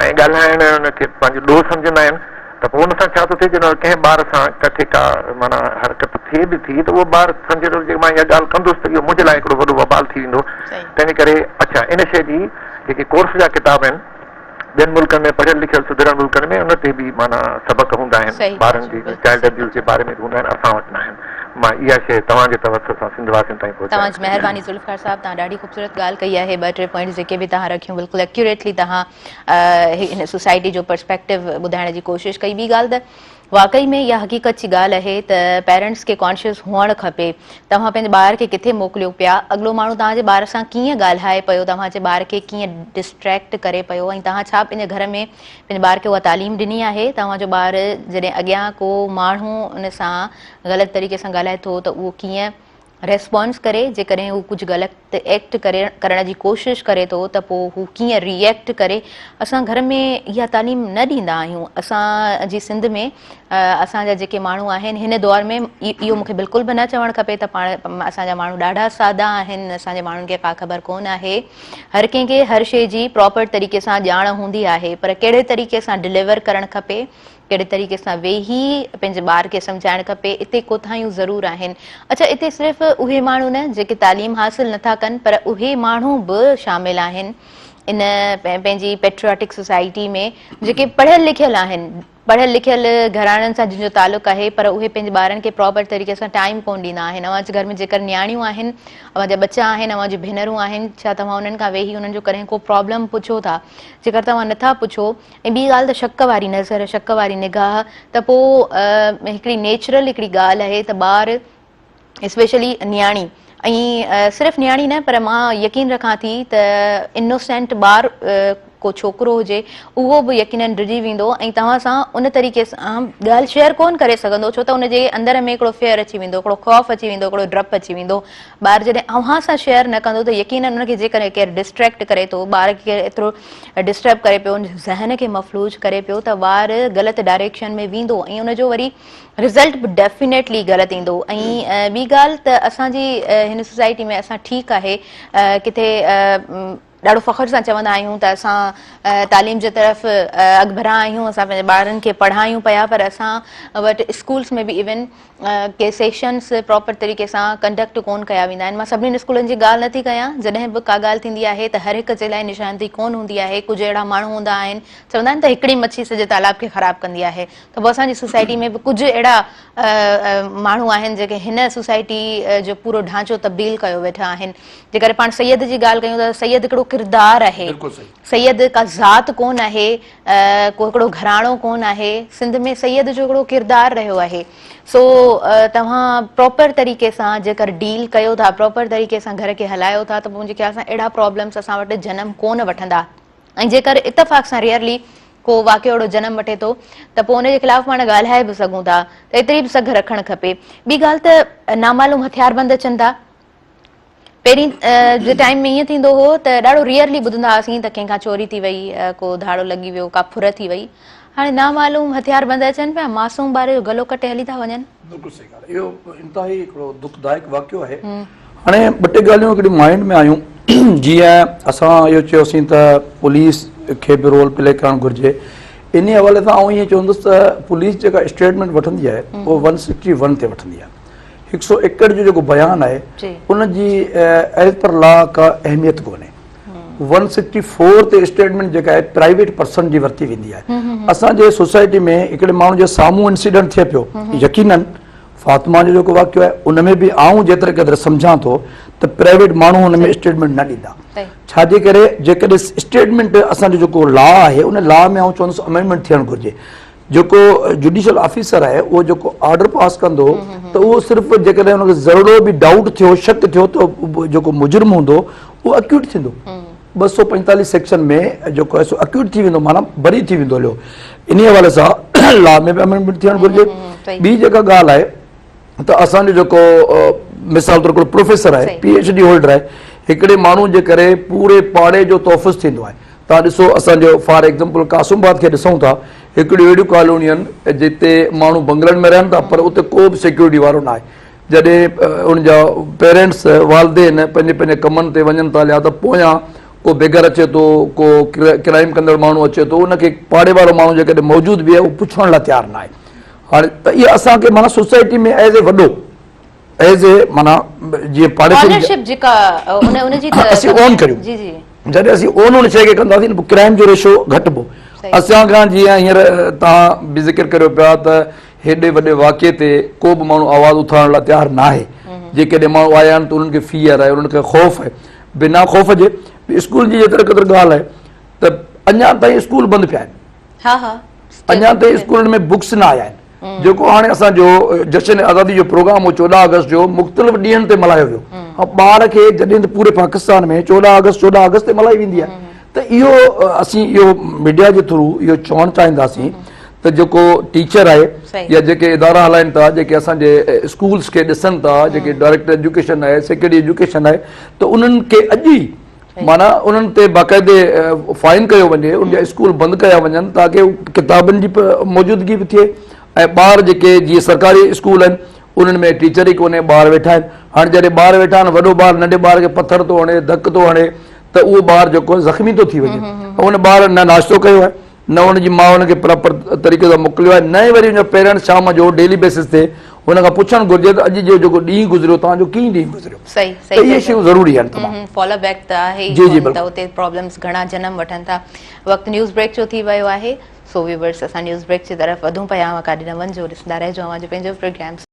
ऐं ॻाल्हाइण हुनखे पंहिंजो ॾोह सम्झंदा आहिनि त पोइ हुन सां छा थो थिए जॾहिं कंहिं ॿार सां किथे का माना हरकत थिए बि थी त उहो ॿारु सम्झे थो जे मां इहा ॻाल्हि कंदुसि त इहो मुंहिंजे लाइ हिकिड़ो वॾो वबाल थी वेंदो तंहिंजे करे अच्छा इन शइ जी जेके कोर्स जा किताब आहिनि ॿियनि मुल्कनि में पढ़ियल लिखियल सुधरियल मुल्कनि में उन ते बि माना सबक हूंदा आहिनि ॿारनि जी चाइल्ड अब्यूज़ जे बारे में हूंदा आहिनि असां वटि न आहिनि मां इहा शइ तव्हांजे तवसर सां सिंध वासियुनि ताईं पहुचायां तव्हांजी महिरबानी ज़ुल्फ़कार साहब तव्हां ॾाढी ख़ूबसूरत ॻाल्हि कई आहे ॿ टे पॉइंट्स जेके बि तव्हां रखियूं बिल्कुलु एक्यूरेटली तव्हां हिन सोसाइटी जो पर्सपेक्टिव ॿुधाइण जी कोशिशि कई ॿी ॻाल्हि त वाकई में इहा हक़ीक़त जी ॻाल्हि आहे त पेरेंट्स खे कॉन्शियस हुअणु खपे तव्हां पंहिंजे ॿार खे किथे मोकिलियो पिया अॻिलो माण्हू तव्हांजे ॿार सां कीअं ॻाल्हाए पियो तव्हांजे ॿार खे कीअं डिस्ट्रैक्ट करे पियो ऐं तव्हां छा पंहिंजे घर में पंहिंजे ॿार खे उहा तालीम ॾिनी आहे तव्हांजो ॿार जॾहिं अॻियां को माण्हू उन सां ग़लति तरीक़े सां ॻाल्हाए थो त उहो कीअं रेस्पॉन्स करे जेकॾहिं हू कुझु ग़लति एक्ट करण जी कोशिशि करे थो त पोइ हू कीअं रिएक्ट करे असां घर में इहा तालीम न ॾींदा आहियूं असांजी सिंध में असांजा जेके माण्हू आहिनि हिन दौर में इहो मूंखे बिल्कुलु बि न चवणु खपे त पाण असांजा माण्हू ॾाढा सादा आहिनि असांजे माण्हुनि खे का ख़बर कोन आहे हर कंहिंखे हर शइ जी प्रॉपर तरीक़े सां ॼाण हूंदी आहे पर कहिड़े तरीक़े सां डिलीवर करणु खपे कहिड़े तरीक़े सां वेही पंहिंजे ॿार खे सम्झाइणु खपे इते कोताहियूं ज़रूरु आहिनि अच्छा इते सिर्फ़ु उहे माण्हू न जेके तालीम हासिलु नथा कनि पर उहे माण्हू बि शामिल आहिनि इन पंहिंजी पेट्रियाटिक सोसाइटी में जेके पढ़ियल लिखियल आहिनि पढ़ियल लिखियल घराणनि सां जिन जो तालुक़ु आहे पर उहे पंहिंजे ॿारनि खे प्रॉपर तरीक़े सां टाइम कोन ॾींदा आहिनि अव्हांजे घर में जेकर न्याणियूं आहिनि अव्हांजा बच्चा आहिनि अव्हांजी भेनरूं आहिनि छा तव्हां उन्हनि खां वेही उन्हनि जो कॾहिं को प्रॉब्लम पुछो था जेकर तव्हां नथा पुछो ऐं ॿी ॻाल्हि त शक वारी नज़र शक वारी निगाह त पोइ हिकिड़ी नेचुरल हिकिड़ी ॻाल्हि आहे त ॿार स्पेशली न्याणी ऐं सिर्फ़ु नियाणी न पर मां यकीन रखां थी त इनोसेंट ॿार को छोकिरो हुजे उहो बि यकीनन डिॼी वेंदो ऐं तव्हां सां उन तरीक़े सां ॻाल्हि शेयर कोन करे सघंदो, छो त उनजे अंदर में हिकिड़ो फेयर अची वेंदो, हिकिड़ो ख़ौफ़ अची वेंदो, हिकिड़ो डपु अची वेंदो। ॿार जॾहिं अव्हां सां शेयर न कंदो त यकीनन उनखे जेकॾहिं केरु डिस्ट्रैक्ट करे थो, ॿार खे एतिरो डिस्टर्ब करे पियो, उन ज़हन खे मफ़लूज करे पियो त ॿार ग़लति डायरेक्शन में वेंदो ऐं उनजो वरी रिज़ल्ट बि डेफिनेटली ग़लति ईंदो। ऐं ॿी ॻाल्हि त असांजी हिन सोसाइटी में असां ठीकु आहे किथे ॾाढो फ़ख्र सां चवंदा आहियूं त असां तालीम जे तरफ़ अॻिभरा आहियूं, असां पंहिंजे ॿारनि खे पढ़ायूं पिया, पर असां वटि स्कूल्स में बि इवन के सेशन्स प्रॉपर तरीक़े सां कंडक्ट कोन कया वेंदा आहिनि। मां सभिनीनि स्कूलनि जी ॻाल्हि नथी कयां, जॾहिं बि का ॻाल्हि थींदी आहे त हर हिक जे लाइ निशानदेही कोन हूंदी आहे। कुझु अहिड़ा माण्हू हूंदा आहिनि, चवंदा आहिनि त हिकिड़ी मच्छी सॼे तालाब खे ख़राबु कंदी आहे, त पोइ असांजी सोसाइटी में बि कुझु अहिड़ा माण्हू आहिनि जेके हिन सोसाइटी जो पूरो ढांचो तब्दील कयो वेठा आहिनि। जेकर पाण सैयद जी ॻाल्हि कयूं त सैयद हिकिड़ो किरदारु आहे, सैयद का ज़ात कोन आहे, को हिकिड़ो घराणो कोन आहे, सिंध में सैयद जो हिकिड़ो किरदारु रहियो आहे। सो तव्हां प्रॉपर तरीक़े सां जेकर डील कयो था, प्रॉपर तरीक़े सां घर खे हलायो था, त मुंहिंजे ख़्याल सां अहिड़ा प्रॉब्लम्स असां वटि जनम कोन वठंदा। ऐं जेकर इतफ़ाक़ सां रियरली को वाक़ियो अहिड़ो जनम वठे थो त पोइ उनजे ख़िलाफ़ पाण ॻाल्हाए बि सघूं था, त एतिरी बि सघ रखणु खपे। ॿी ॻाल्हि त नामालूम हथियारबंद अचनि था। पहिरीं जे टाइम में ईअं थींदो हो त ॾाढो रियरली ॿुधंदा हुआसीं त कंहिंखां चोरी थी वई, को धाड़ो लॻी वियो, का फुर थी वई। हाणे नामालूम हथियारबंद अचनि पिया, मासूम ॿार जो गलो कटे हली था वञनि। बिल्कुलु सही ॻाल्हि, इहो इंतिहाई हिकिड़ो दुखदायक वाक़ियो आहे। हाणे ॿ टे ॻाल्हियूं हिकिड़ी माइंड में आयूं, जीअं असां इहो चयोसीं त पुलिस खे बि रोल प्ले करणु घुरिजे। इन हवाले सां आउं ईअं चवंदुसि त पुलिस जेका स्टेटमेंट वठंदी आहे उहो 161 ते वठंदी आहे। 161 जो जेको बयानु आहे उनजी एज़ पर लॉ का अहमियत कोन्हे। 164 ते स्टेटमेंट जेका आहे प्राइवेट पर्सन जी वरिती वेंदी आहे। असांजे सोसाइटी में हिकिड़े माण्हू जे साम्हूं इंसिडेंट थिए पियो, यकीनन फातिमा जो जेको वाक़ियो आहे उन में बि आऊं जेतिरे क़दुरु सम्झां थो त प्राइवेट माण्हू हुन में स्टेटमेंट न ॾींदा। छाजे करे जेकॾहिं स्टेटमेंट असांजो जेको लॉ आहे उन लॉ में आऊं चवंदुसि अमेंडमेंट थियणु घुरिजे। जेको जुडिशियल ऑफिसर आहे उहो जेको ऑर्डर पास कंदो त उहो सिर्फ़ु जेकॾहिं हुनखे ज़रूरो बि डाउट थियो, शक थियो त जेको मुजुर्म हूंदो उहो अक्यूट थींदो। 245 सेक्शन में जेको आहे सो अक्यूट थी वेंदो, माना बरी थी वेंदो हलियो। इन हवाले सां लॉ में बि अमेंडमेंट थियणु घुरिजे। ॿी जेका ॻाल्हि आहे त असांजो जेको मिसाल तौर हिकिड़ो प्रोफेसर आहे, PhD होल्डर आहे, हिकिड़े माण्हू जे करे पूरे पाड़े जो तोहफ़ुज़ थींदो आहे। तव्हां ॾिसो असांजो फॉर एग्ज़ाम्पल कासुमबाद खे ॾिसूं था, हिकिड़ियूं अहिड़ियूं कॉलोनियूं आहिनि जिते माण्हू बंगलनि में रहनि था पर उते को बि सिक्योरिटी वारो न आहे। जॾहिं उनजा पेरेंट्स वालदेन पंहिंजे पंहिंजे कमनि ते वञनि था लिया त पोयां को बेघर अचे थो, को क्राइम कंदड़ माण्हू अचे थो, उनखे पाड़े वारो माण्हू जेकॾहिं मौजूदु बि आहे उहो पुछण लाइ तयारु न आहे। हाणे त इहा असांखे माना सोसाइटी में एज़ ए वॾो एज़ ए माना जीअं पाड़े असीं ओन करियूं, जॾहिं असीं ओन उन शइ खे कंदासीं न पोइ क्राइम जो रेशो घटिबो। असां खां जीअं हींअर तव्हां बि ज़िक्र करियो पिया त हेॾे वॾे वाक़िए ते को बि माण्हू आवाज़ु उथारण लाइ तयारु न आहे। जेकॾहिं माण्हू आया आहिनि त उन्हनि खे फ़ियर आहे, उन्हनि खे ख़ौफ़ आहे। बिना ख़ौफ़ जे स्कूल जी जेतिरे क़दुरु ॻाल्हि आहे त अञा ताईं स्कूल बंदि पिया आहिनि, अञा ताईं स्कूलनि में बुक्स न आया आहिनि। जेको हाणे असांजो जश्न आज़ादी जो प्रोग्राम हो 14 अगस्त जो मुख़्तलिफ़ ॾींहंनि ते मल्हायो वियो। ॿार खे जॾहिं त पूरे पाकिस्तान में 14 अगस्त ते मल्हाई वेंदी आहे, त इहो असीं इहो मीडिया जे थ्रू इहो चवणु चाहींदासीं त जेको टीचर आहे या जेके इदारा हलाइनि था, जेके असांजे स्कूल्स खे ॾिसनि था, जेके डायरेक्टर एजुकेशन आहे, सेक्रेटरी एजुकेशन आहे, त उन्हनि खे अॼु ई माना उन्हनि ते बाक़ाइदे फाइन कयो वञे, उनजा स्कूल बंदि कया वञनि ताकी किताबनि जी मौजूदगी बि थिए। ऐं ॿार जेके जीअं सरकारी स्कूल आहिनि उन्हनि में टीचर ई कोन्हे, ॿार वेठा आहिनि। हाणे जॾहिं ॿार वेठा आहिनि, वॾो ॿारु नंढे ॿार खे पथर थो हणे, धक थो हणे, त उहो ॿारु जेको ज़ख़्मी थो थी वञे। उन ॿार न नाश्तो कयो आहे, न हुनजी माउ हुनखे प्रॉपर तरीक़े सां मोकिलियो आहे, न ई वरी हुनजा पेरेंट्स शाम जो डेली बेसिस ते हुन खां पुछणु घुरिजे त अॼु जो जेको ॾींहुं गुज़रियो तव्हांजो कीअं ॾींहुं गुज़रियो। त इहे शयूं ज़रूरी आहिनि तमामु। फॉलो बैक त आहे त उते प्रॉब्लम्स घणा जनम वठनि था। वक़्तु न्यूज़ ब्रेक जो थी वियो आहे, सो व्यूअर्स असां न्यूज़ ब्रेक जी तरफ़ वधूं पिया, काॾे न वञिजो, ॾिसंदा रहिजो पंहिंजो प्रोग्राम।